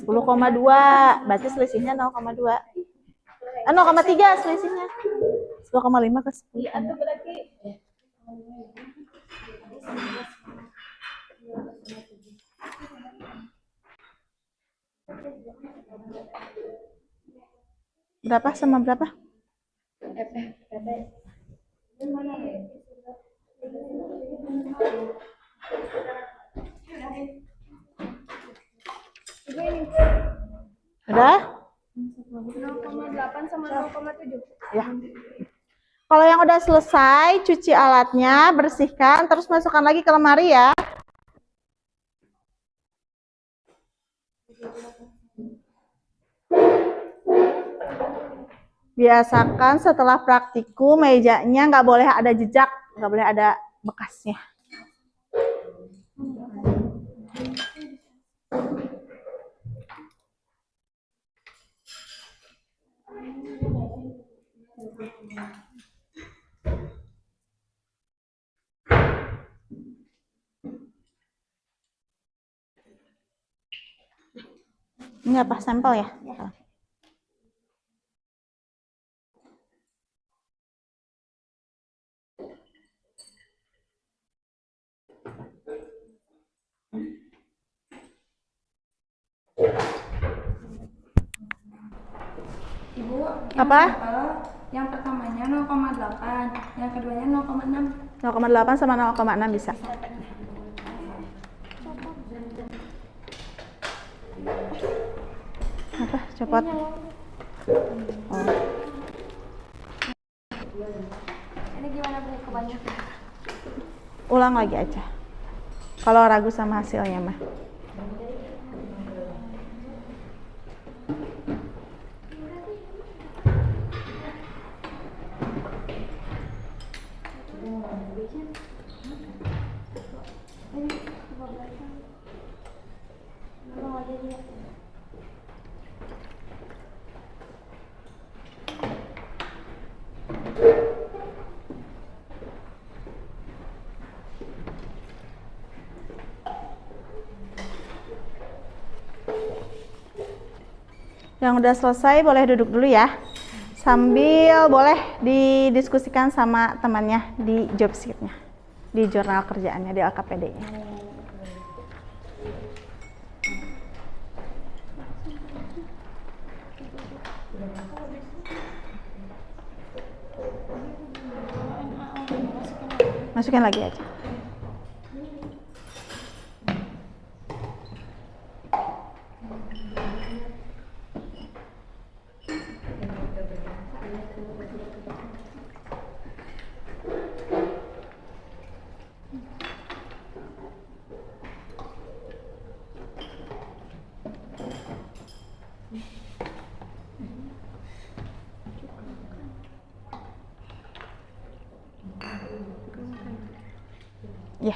10,2. Berarti selisihnya 0,2. 0,3 selisihnya. 10,5 ke 10. Iya, itu berarti Berapa sama berapa? Udah? 0,8 sama 0,7. Ya. Kalau yang udah selesai, cuci alatnya, bersihkan, terus masukkan lagi ke lemari ya. Biasakan setelah praktikum, mejanya nggak boleh ada jejak, nggak boleh ada bekasnya. Ini apa, sampel ya? Ibu, Apa? Yang pertamanya 0,8, yang keduanya 0,6. 0,8 sama 0,6 bisa. Apa? Copot. Oh. Ini gimana Bu? Kebanyakan. Ulang lagi aja. Kalau ragu sama hasilnya mah. Yang udah selesai boleh duduk dulu ya. Sambil boleh didiskusikan sama temannya di job sheet-nya, di jurnal kerjaannya, di LKPD-nya. Masukin lagi aja. Ya.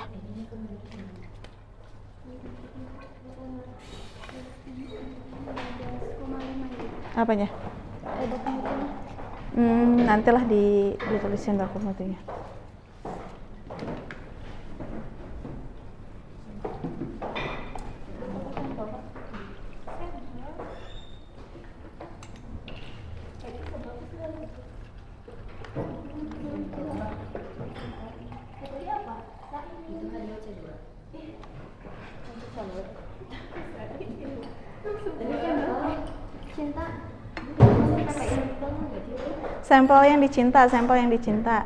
Apanya? Nantilah ditulisin baku mutunya. Sampel yang dicinta, sampel yang dicinta.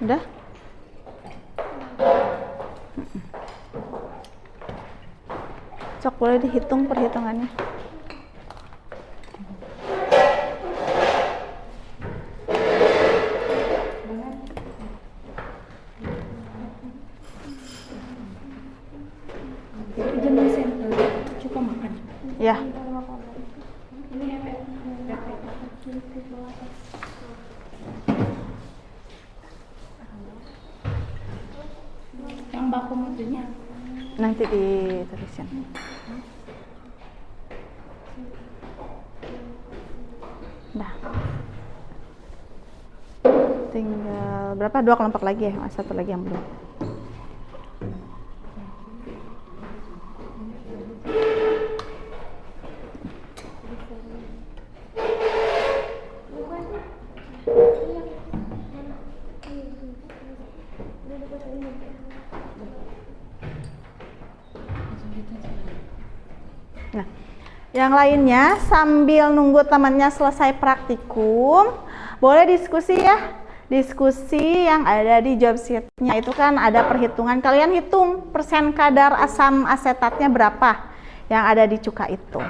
Udah? Cok, boleh dihitung perhitungannya. Jam sampel cukup makan. Ya. Yang baku mutunya Nanti ditulisin. Dah. Tinggal berapa? 2 kelompok lagi ya? Satu lagi yang belum. Nah, yang lainnya sambil nunggu temannya selesai praktikum, boleh diskusi ya. Diskusi yang ada di job sheet-nya itu kan ada perhitungan. Kalian hitung persen kadar asam asetatnya berapa yang ada di cuka itu.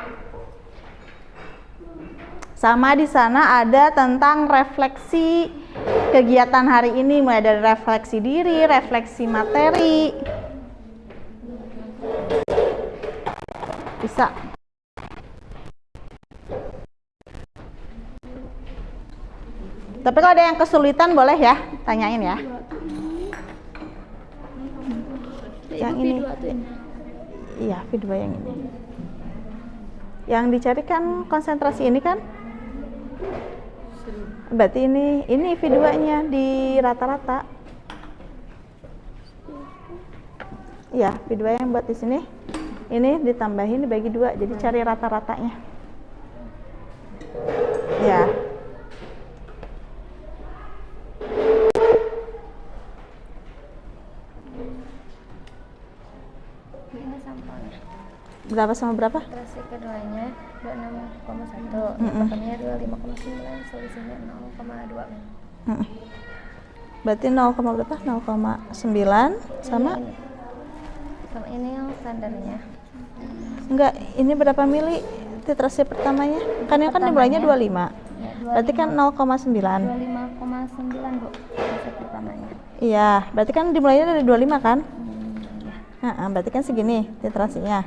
Sama di sana ada tentang refleksi kegiatan hari ini, mulai dari refleksi diri, refleksi materi. Bisa. Tapi kalau ada yang kesulitan boleh ya, tanyain ya. Yang ini. Iya, V2 yang ini. Yang dicari kan konsentrasi ini kan? Berarti ini V2-nya di rata-rata. Iya, V2 yang buat di sini. Ini ditambahin dibagi 2, jadi cari rata-ratanya. Ya. Ini sampelnya. Berapa sama berapa? Terasi keduanya 26,1, totalnya 25,9, solusinya 0,2. Berarti 0, berapa? 0,9 sama? Sama ini yang standarnya. Enggak, ini berapa mili titrasi pertamanya? Kan yang kan dimulainya 25. Ya, Berarti kan 0,9. 25,9 Bu, titrasi pertamanya. Iya, berarti kan dimulainya dari 25 kan? Ya. Berarti kan segini titrasinya.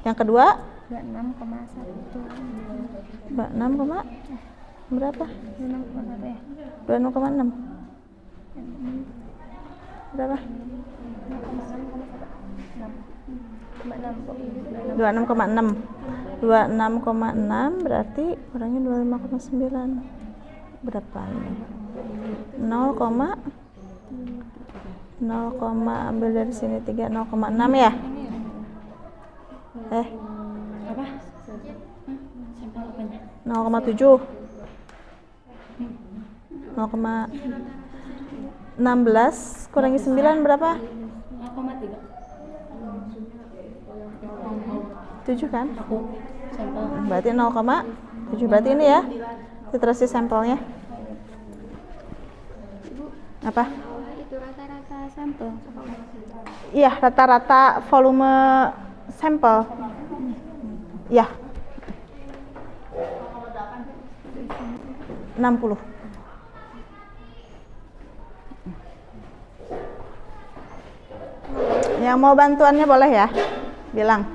Yang kedua 26,1. 26, berapa? 26,1 ya. 26,6. Berapa? 26,6. 26,6 berarti kurangnya 25,9. Berapa ini? 0, 0, ambil dari sini 3, 0,6 ya? Apa? Sampel apanya? 0,7. 0,16 kurangi 9 berapa? 0,3. 7 kan? Sampel. Berarti 0,7. Berarti ini ya titrasi sampelnya. Apa? Itu rata-rata sampel. Iya, rata-rata volume sampel. Ya. 60. Yang mau bantuannya boleh ya? Bilang.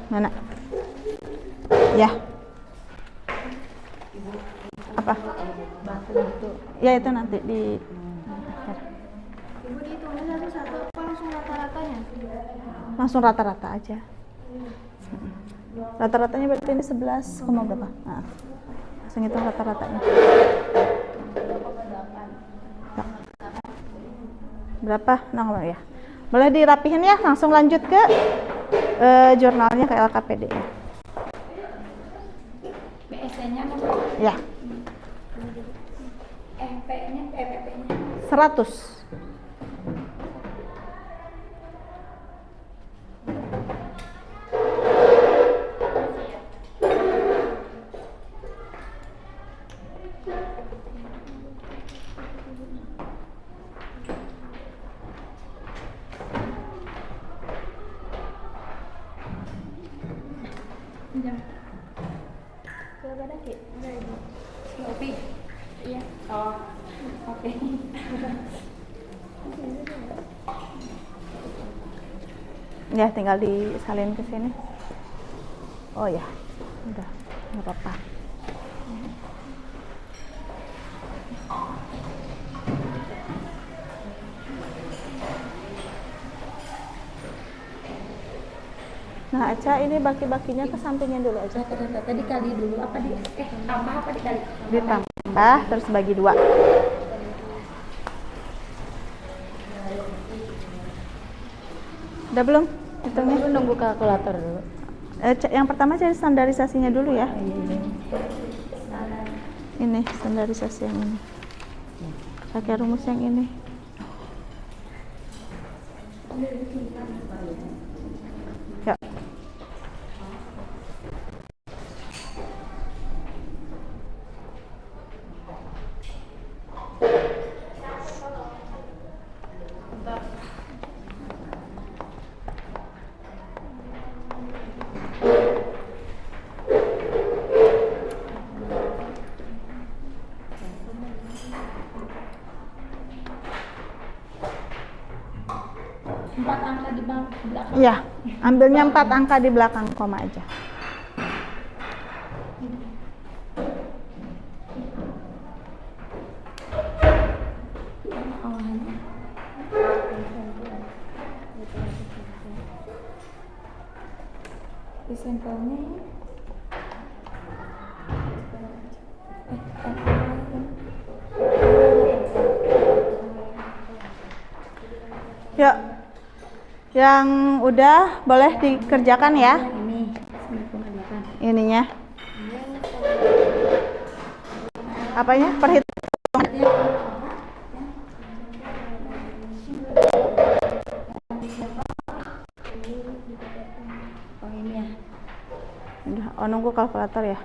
Mana? Ya. Apa? Ya itu nanti di Ibu dihitungnya satu-satu apa langsung rata-ratanya? langsung rata-rata aja. Rata-ratanya berarti ini 11, berapa? Nah, langsung hitung rata-ratanya. Ya. Berapa? Nah, ya. Boleh dirapihin ya, langsung lanjut ke jurnalnya, ke LKPD nya. BSN-nya Ya. FP-nya, PPP-nya 100. berapa lagi? Ada Ibu. Kopi. Iya. Oh. Oke. Ya, tinggal disalin ke sini. Oh ya, udah, nggak apa-apa. Nah, Aca, ini baki-bakinya ke sampingnya dulu aja. Tadi kali dulu apa tambah apa dikali? Ditambah terus bagi 2. Udah belum? Hitungnya Ibu nunggu kalkulator dulu. Yang pertama cari standarisasinya dulu ya. Ini standarisasi yang ini. Pakai rumus yang ini. Ya. 4 angka di belakang. Iya, ambilnya 4 angka di belakang koma aja. Di sampelnya Yuk, yang udah boleh dikerjakan ya. ini 98. Ininya. Apanya? Perhitungan. Oh ini ya. Udah, oh nunggu kalkulator ya.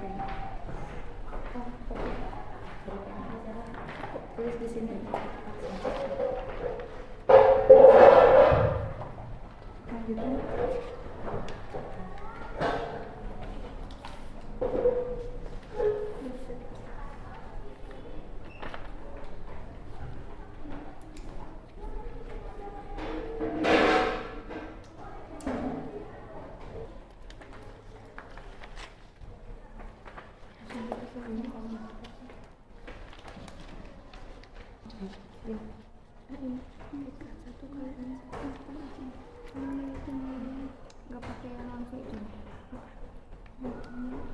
Tulis di sini. Nggak pakai langsung itu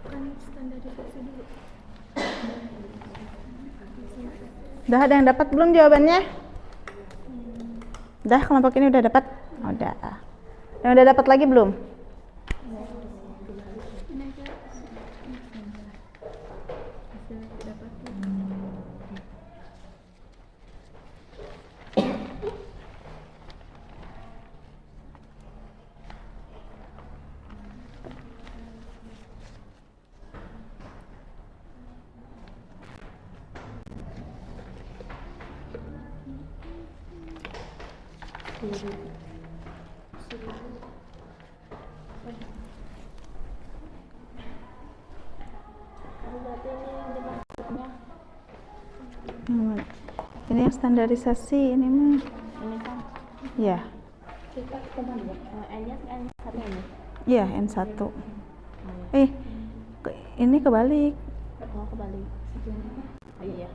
kan standarisasi dulu. Udah ada yang dapat belum jawabannya? Udah, kelompok ini udah dapat? Udah. Yang udah dapat lagi belum? Ini yang standarisasi ini mah. Ini kan Iya. kita kembali ya. N-nya N1 ini. Iya, N1. Ini kebalik. Oh, kembali. Oh iya.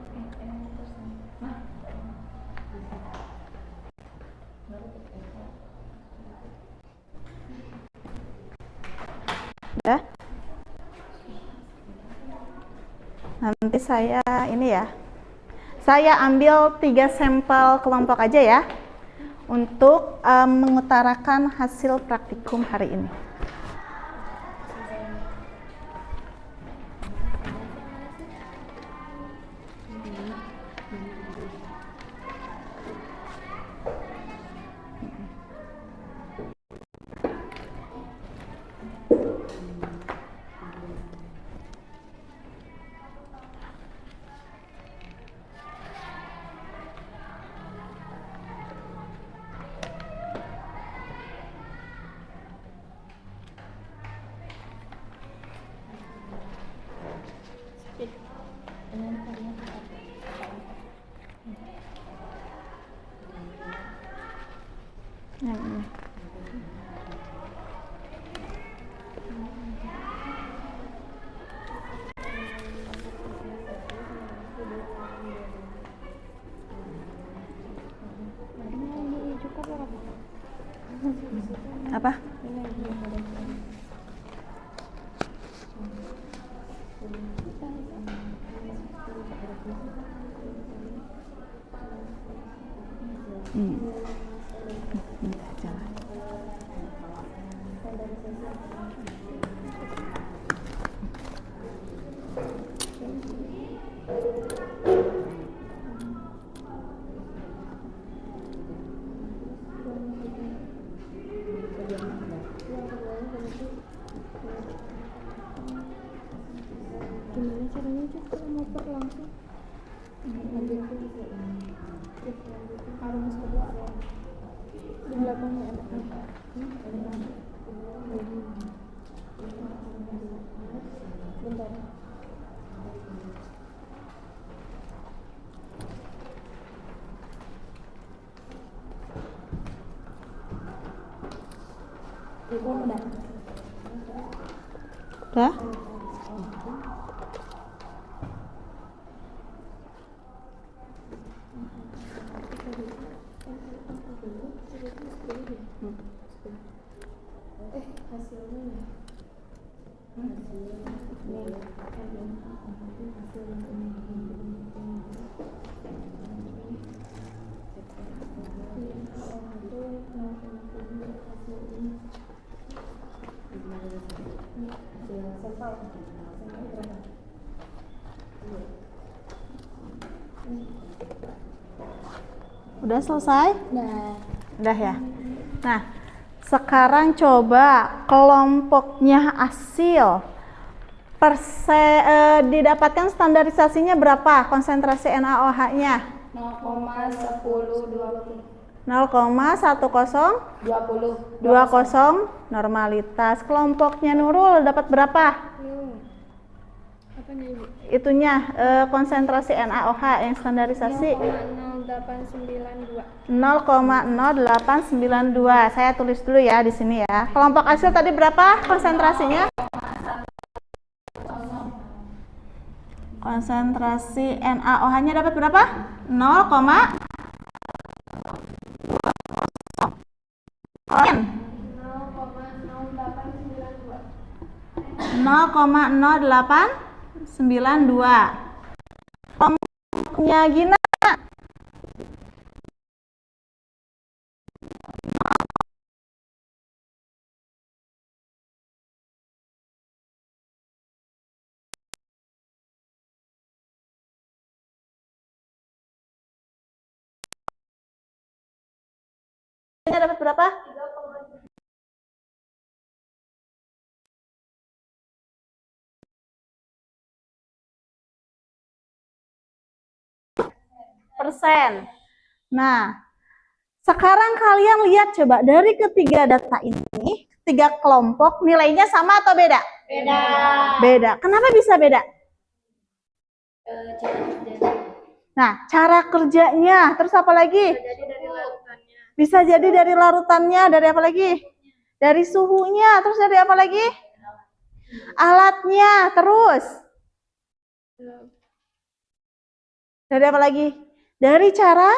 Ya. Nanti saya ini ya. Saya ambil 3 sampel kelompok aja ya. Untuk mengutarakan hasil praktikum hari ini. Yang ini. Apa? Jalan. Gimana caranya Cuk kalau mau langsung? Harus kedua. Udah? Udah selesai? Udah ya. Nah, sekarang coba kelompoknya hasil didapatkan standarisasinya berapa konsentrasi NaOH-nya? 0,1020 normalitas. Kelompoknya Nurul dapat berapa? Itunya konsentrasi NaOH yang standarisasi 0,0892. Saya tulis dulu ya di sini ya. Kelompok hasil tadi berapa konsentrasinya? Konsentrasi NaOH-nya dapat berapa? 0,0892. Kelompoknya Gina dapat berapa? Persen. Nah, sekarang kalian lihat coba dari ketiga data ini, ketiga kelompok nilainya sama atau beda? Beda. Beda. Kenapa bisa beda? Nah, cara kerjanya. Terus apa lagi? Bisa jadi dari larutannya. Dari apa lagi? Dari suhunya. Terus dari apa lagi? Alatnya. Terus? Dari apa lagi? Dari cara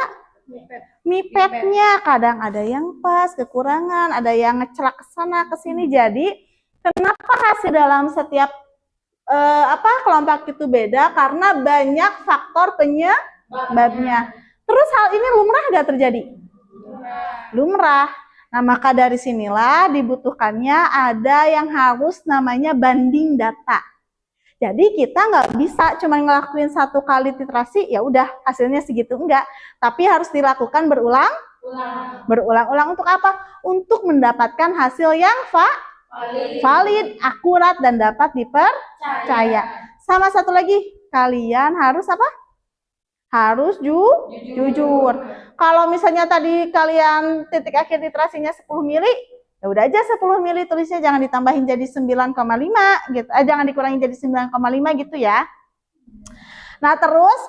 mipetnya. Kadang ada yang pas, kekurangan, ada yang ngecelak ke sana ke sini. Jadi, kenapa hasil dalam setiap kelompok itu beda? Karena banyak faktor penyebabnya. Terus hal ini lumrah nggak terjadi? Lumrah. Nah, maka dari sinilah dibutuhkannya ada yang harus namanya banding data. Jadi kita nggak bisa cuma ngelakuin satu kali titrasi, ya udah hasilnya segitu, enggak. Tapi harus dilakukan berulang-ulang untuk apa? Untuk mendapatkan hasil yang valid, akurat, dan dapat dipercaya. Sama satu lagi, kalian harus apa? Harus jujur. Kalau misalnya tadi kalian titik akhir titrasinya 10 mili, ya udah aja 10 mili tulisnya, jangan ditambahin jadi 9,5 gitu. Jangan dikurangi jadi 9,5 gitu ya. Nah, terus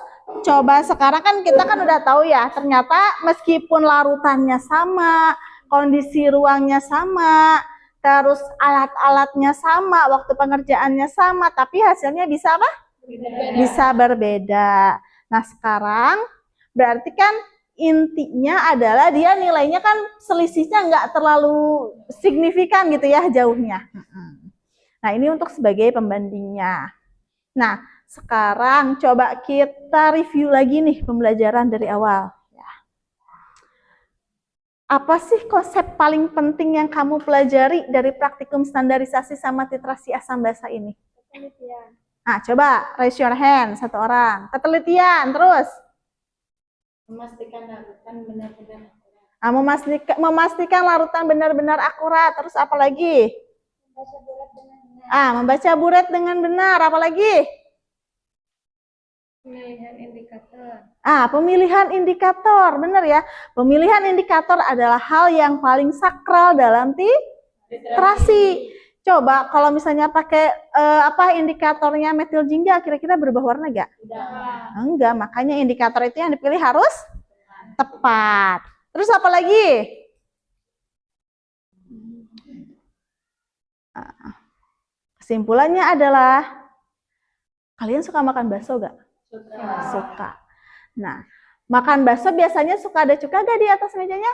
coba sekarang kan kita kan udah tahu ya, ternyata meskipun larutannya sama, kondisi ruangnya sama, terus alat-alatnya sama, waktu pengerjaannya sama, tapi hasilnya bisa apa? Bisa berbeda. Nah, sekarang berarti kan intinya adalah dia nilainya kan selisihnya nggak terlalu signifikan gitu ya jauhnya. Nah, ini untuk sebagai pembandingnya. Nah, sekarang coba kita review lagi nih pembelajaran dari awal. Apa sih konsep paling penting yang kamu pelajari dari praktikum standarisasi sama titrasi asam basa ini? Ketelitian. Nah, coba raise your hand satu orang. Ketelitian, terus? Memastikan larutan benar-benar akurat. Nah, memastikan larutan benar-benar akurat. Terus apa lagi? Membaca bulat dengan benar. Membaca bulat dengan benar. Apa lagi? Pemilihan indikator. Pemilihan indikator. Benar ya. Pemilihan indikator adalah hal yang paling sakral dalam titrasi. Coba kalau misalnya pakai indikatornya metil jingga, kira-kira berubah warna nggak? Enggak, makanya indikator itu yang dipilih harus tepat. Terus apa lagi? Kesimpulannya adalah, kalian suka makan bakso gak? Suka. Nah, makan bakso biasanya suka ada cuka gak di atas mejanya?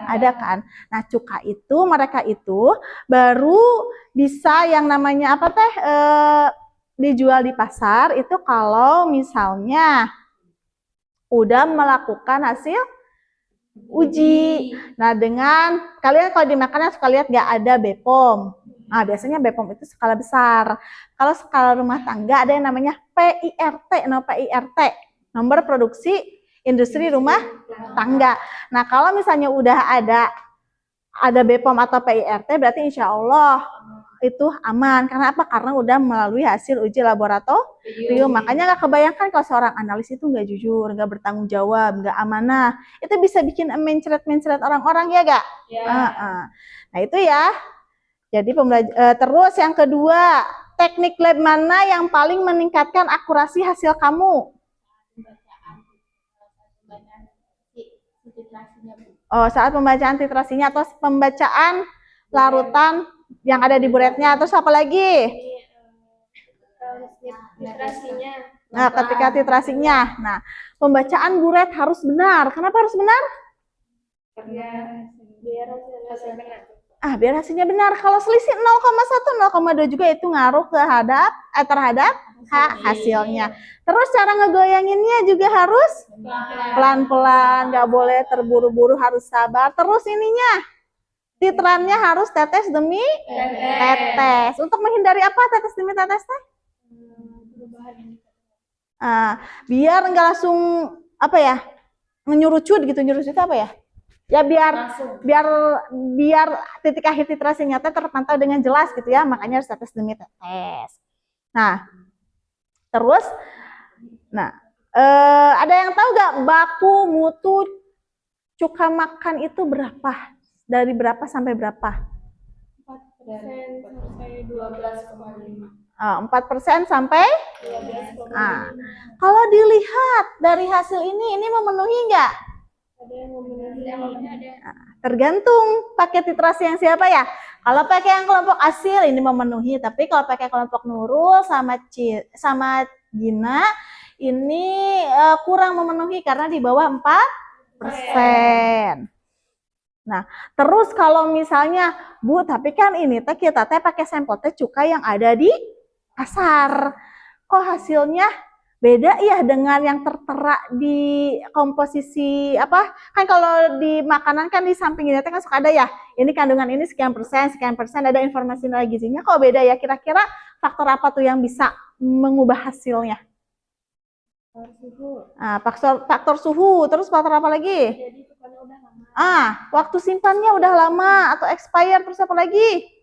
Ada kan? Nah, cuka itu, mereka itu baru bisa yang namanya apa teh, dijual di pasar itu kalau misalnya udah melakukan hasil uji. Nah, dengan kalian kalau di makanan suka lihat nggak ada BPOM. Nah, biasanya BPOM itu skala besar. Kalau skala rumah tangga ada yang namanya PIRT, nomor produksi industri rumah tangga. Nah, kalau misalnya udah ada BPOM atau PIRT, berarti insya Allah itu aman. Karena apa? Karena udah melalui hasil uji laboratorium. Makanya nggak kebayangkan kalau seorang analis itu nggak jujur, nggak bertanggung jawab, nggak amanah. Itu bisa bikin mencret-mencret orang-orang, ya nggak? Nah itu ya. Jadi terus yang kedua, teknik lab mana yang paling meningkatkan akurasi hasil kamu? Oh, saat pembacaan titrasinya atau pembacaan larutan yang ada di buretnya. Terus apa lagi? Titrasinya. Nah, ketika titrasinya. Nah, pembacaan buret harus benar. Kenapa harus benar? Biar hasilnya benar. Biar hasilnya benar. Kalau selisih 0,1, 0,2 juga itu ngaruh terhadap hasilnya. Terus cara ngegoyanginnya juga harus pelan-pelan, nggak boleh terburu-buru, harus sabar. Terus ininya, titrannya harus tetes demi tetes. Untuk menghindari apa tetes demi tetes teh? Biar nggak langsung apa ya, nyurucut gitu. Nyurucut apa ya? Ya biar titik akhir titrasinya terpantau dengan jelas gitu ya. Makanya harus tetes demi tetes. Nah, terus, ada yang tahu nggak baku mutu cuka makan itu berapa? Dari berapa sampai berapa? 4% sampai 12,5. Kalau dilihat dari hasil ini memenuhi nggak? Tergantung pakai titrasi yang siapa ya. Kalau pakai yang kelompok asil ini memenuhi, tapi kalau pakai kelompok Nurul sama Gina ini kurang memenuhi karena di bawah 4%. Nah, terus kalau misalnya, Bu, tapi kan ini kita pakai sampel cuka yang ada di pasar. Kok hasilnya beda ya dengan yang tertera di komposisi apa? Kan kalau di makanan kan di samping ini kan suka ada ya. Ini kandungan ini sekian persen, ada informasi nilai gizinya. Kok beda ya? Kira-kira faktor apa tuh yang bisa mengubah hasilnya? Faktor suhu. Terus faktor apa lagi? Waktu simpannya udah lama atau expired. Terus apa lagi?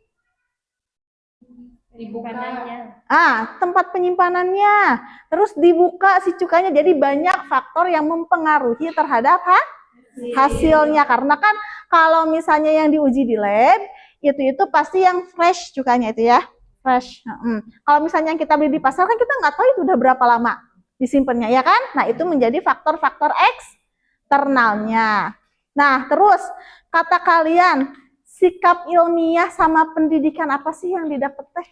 Tempat penyimpanannya. Terus dibuka si cukanya. Jadi banyak faktor yang mempengaruhi terhadap hasilnya. Karena kan kalau misalnya yang diuji di lab, itu pasti yang fresh cukanya itu ya. Fresh. Kalau misalnya yang kita beli di pasar kan kita nggak tahu itu udah berapa lama disimpannya ya kan. Nah itu menjadi faktor-faktor eksternalnya. Nah terus kata kalian, sikap ilmiah sama pendidikan apa sih yang didapat teh?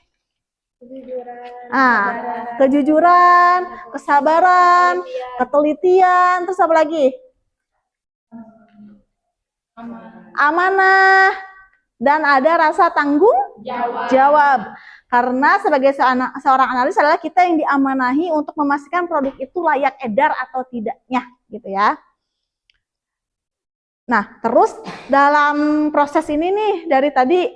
Kejujuran, kesabaran, ketelitian, terus apa lagi? Amanah, dan ada rasa tanggung jawab. Karena sebagai seorang analis adalah kita yang diamanahi untuk memastikan produk itu layak edar atau tidaknya, gitu ya. Nah, terus dalam proses ini nih, dari tadi,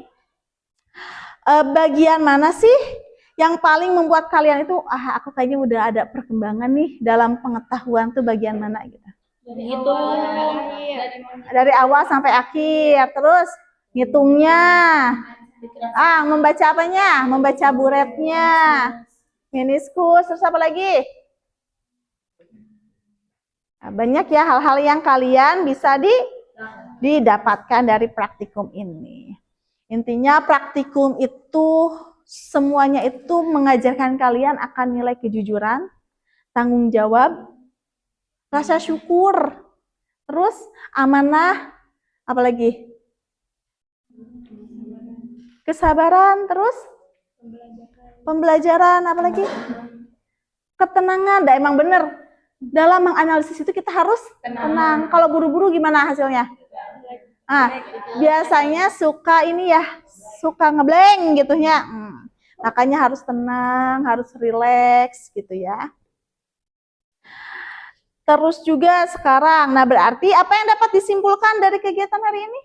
bagian mana sih yang paling membuat kalian itu, aku kayaknya udah ada perkembangan nih dalam pengetahuan tuh bagian mana gitu? Dari awal sampai akhir. Terus ngitungnya, membaca apanya? Membaca buretnya, meniskus, terus apa lagi? Banyak ya hal-hal yang kalian bisa didapatkan dari praktikum ini. Intinya praktikum itu semuanya itu mengajarkan kalian akan nilai kejujuran, tanggung jawab, rasa syukur, terus amanah, apalagi kesabaran, terus pembelajaran, apa lagi? Ketenangan. Dah, emang bener. Dalam menganalisis itu kita harus tenang. Kalau buru-buru gimana hasilnya? Nah, biasanya suka ini ya, suka ngeblank gitu ya. Makanya harus tenang, harus rileks gitu ya. Terus juga sekarang, nah berarti apa yang dapat disimpulkan dari kegiatan hari ini?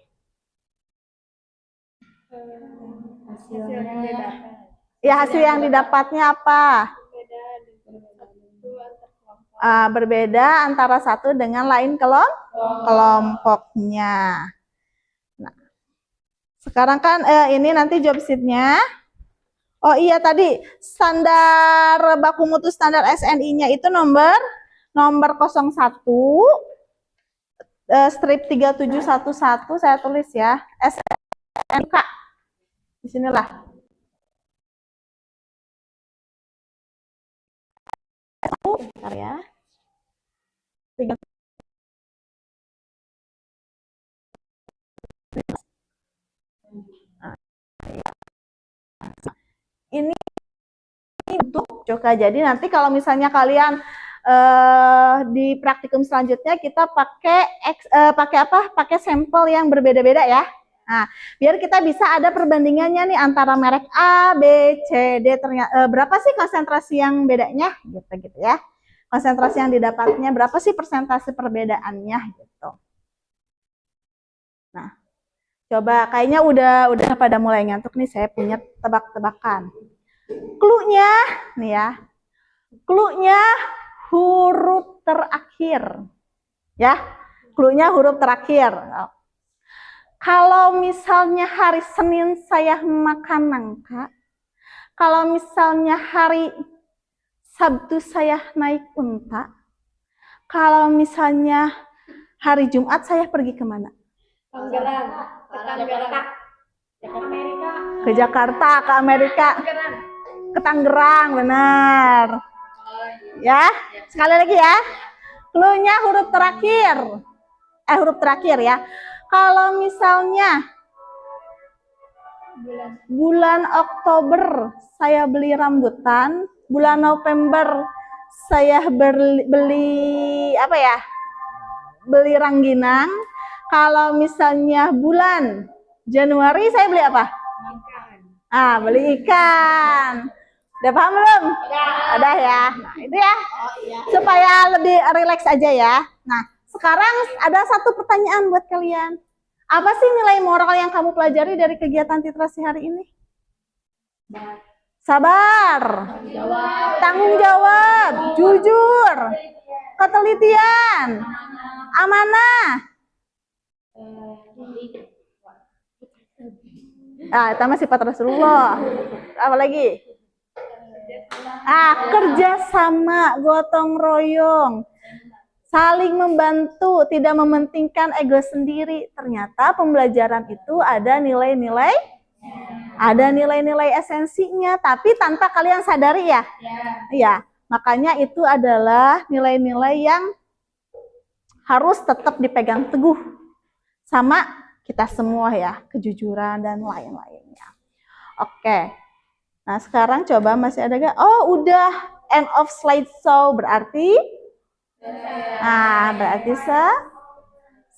Ya, hasil yang didapatnya apa? Berbeda antara satu dengan lain kelompoknya. Nah, sekarang kan ini nanti job sheet-nya. Oh iya, tadi standar baku mutu standar SNI-nya itu nomor 01 strip 3711, saya tulis ya, SNK. Di sinilah. Bentar ya. Ini untuk Joka. Jadi nanti kalau misalnya kalian di praktikum selanjutnya kita pakai Pakai sampel yang berbeda-beda ya. Nah, biar kita bisa ada perbandingannya nih antara merek A, B, C, D. Ternyata berapa sih konsentrasi yang bedanya? Gitu ya. Konsentrasi yang didapatnya berapa sih persentase perbedaannya gitu. Nah, coba kayaknya udah pada mulai ngantuk nih. Saya punya tebak-tebakan. Clue-nya nih ya. Clue-nya huruf terakhir. Ya. Clue-nya huruf terakhir. Kalau misalnya hari Senin saya makan nangka, kalau misalnya hari Sabtu saya naik unta, kalau misalnya hari Jumat saya pergi kemana? Tangerang, ke Tangerang, ke Jakarta, ke Amerika, ke Tangerang, benar. Ya, sekali lagi ya. Clue-nya huruf terakhir ya. Kalau misalnya bulan Oktober saya beli rambutan, bulan November saya beli apa ya? Beli rangginang. Kalau misalnya bulan Januari saya beli apa? Beli ikan. Udah paham belum? Udah ya. Nah, itu ya. Supaya lebih rileks aja ya. Nah, sekarang ada satu pertanyaan buat kalian. Apa sih nilai moral yang kamu pelajari dari kegiatan titrasi hari ini? Sabar, tanggung jawab, jujur, ketelitian, amanah. Itu sifat Rasulullah. Apa lagi? Kerjasama, gotong royong, saling membantu, tidak mementingkan ego sendiri. Ternyata pembelajaran itu ada nilai-nilai esensinya, tapi tanpa kalian sadari ya. Iya, makanya itu adalah nilai-nilai yang harus tetap dipegang teguh sama kita semua ya, kejujuran dan lain-lainnya. Oke. Nah, sekarang coba masih ada gak? Oh, udah end of slideshow, berarti berarti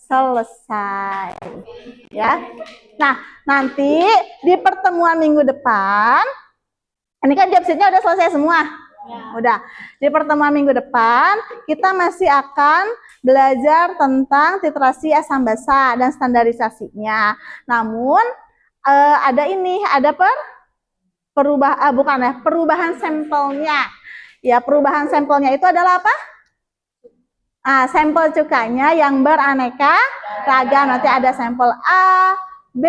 selesai ya. Nah, nanti di pertemuan minggu depan, ini kan job sheet-nya udah selesai semua. Udah. Di pertemuan minggu depan kita masih akan belajar tentang titrasi asam basa dan standarisasinya. Namun ada perubahan sampelnya. Ya, perubahan sampelnya itu adalah apa? Sampel cukanya yang beraneka ragam. Nanti ada sampel A, B,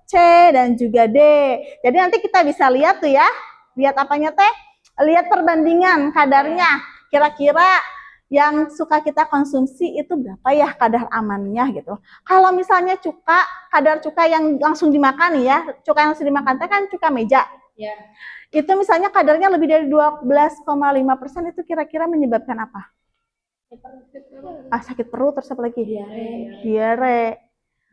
C, dan juga D. Jadi nanti kita bisa lihat tuh ya. Lihat apanya teh? Lihat perbandingan kadarnya. Kira-kira yang suka kita konsumsi itu berapa ya kadar amannya gitu. Kalau misalnya kadar cuka yang langsung dimakan ya. Cuka yang langsung dimakan teh kan cuka meja. Ya. Itu misalnya kadarnya lebih dari 12,5%, itu kira-kira menyebabkan apa? Sakit perut, terus apa lagi? Diare.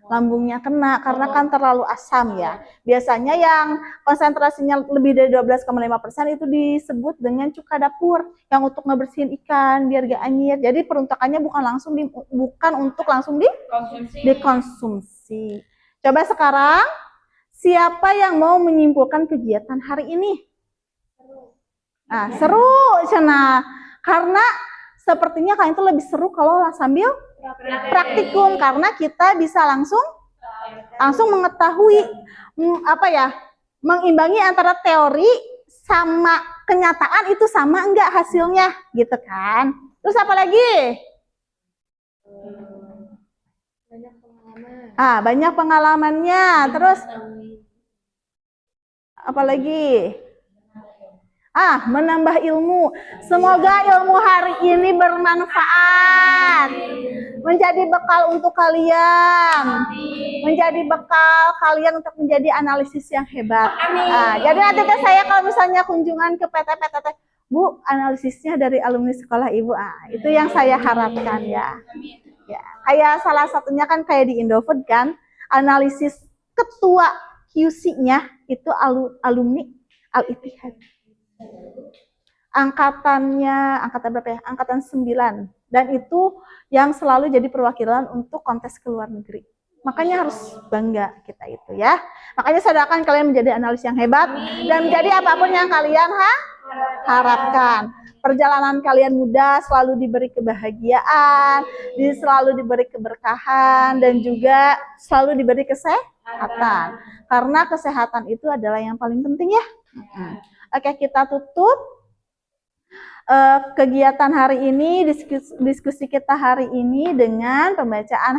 lambungnya kena karena kan terlalu asam ya. Biasanya yang konsentrasinya lebih dari 12,5% itu disebut dengan cuka dapur yang untuk ngebersihin ikan biar gak anyir. Jadi peruntukannya bukan untuk langsung dikonsumsi. Coba sekarang siapa yang mau menyimpulkan kegiatan hari ini? Nah, seru, Cina. Karena sepertinya kalian itu lebih seru kalau sambil praktikum karena kita bisa langsung mengetahui mengimbangi antara teori sama kenyataan itu sama enggak hasilnya gitu kan. Terus apa lagi? Banyak pengalamannya. Terus apa lagi? Menambah ilmu. Semoga ilmu hari ini bermanfaat. Menjadi bekal untuk kalian. Menjadi bekal kalian untuk menjadi analisis yang hebat. Jadi nanti saya kalau misalnya kunjungan ke PT, Bu, analisisnya dari alumni sekolah Ibu. Itu yang saya harapkan ya. Ya, kayak salah satunya kan kayak di Indofood kan, analisis ketua QC-nya itu alumni Al-Ittihad. Angkatan berapa ya? Angkatan 9. Dan itu yang selalu jadi perwakilan untuk kontes ke luar negeri. Makanya harus bangga kita itu ya. Makanya saya doakan kalian menjadi analis yang hebat dan menjadi apapun yang kalian harapkan. Perjalanan kalian mudah, selalu diberi kebahagiaan, selalu diberi keberkahan, dan juga selalu diberi kesehatan. Karena kesehatan itu adalah yang paling penting ya. Oke, kita tutup kegiatan hari ini, diskusi kita hari ini dengan pembacaan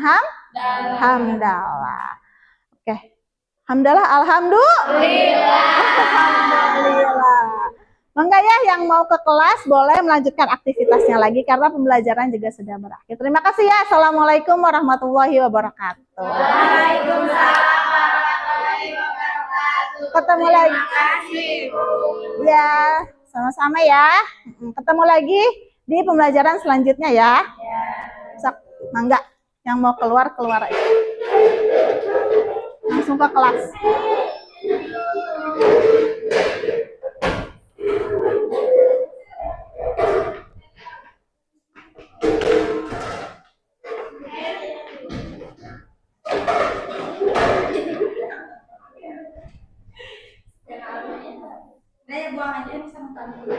hamdalah. Oke, hamdalah, alhamdulillah. Alhamdulillah. Mangga ya yang mau ke kelas boleh melanjutkan aktivitasnya lagi karena pembelajaran juga sudah berakhir. Terima kasih ya. Assalamualaikum warahmatullahi wabarakatuh. Waalaikumsalam warahmatullahi wabarakatuh. Ketemu lagi. Terima kasih, Bu. Ya, sama-sama ya. Ketemu lagi di pembelajaran selanjutnya ya. Sok, mangga yang mau keluar aja. Langsung ke kelas. Buang aja sama kamu.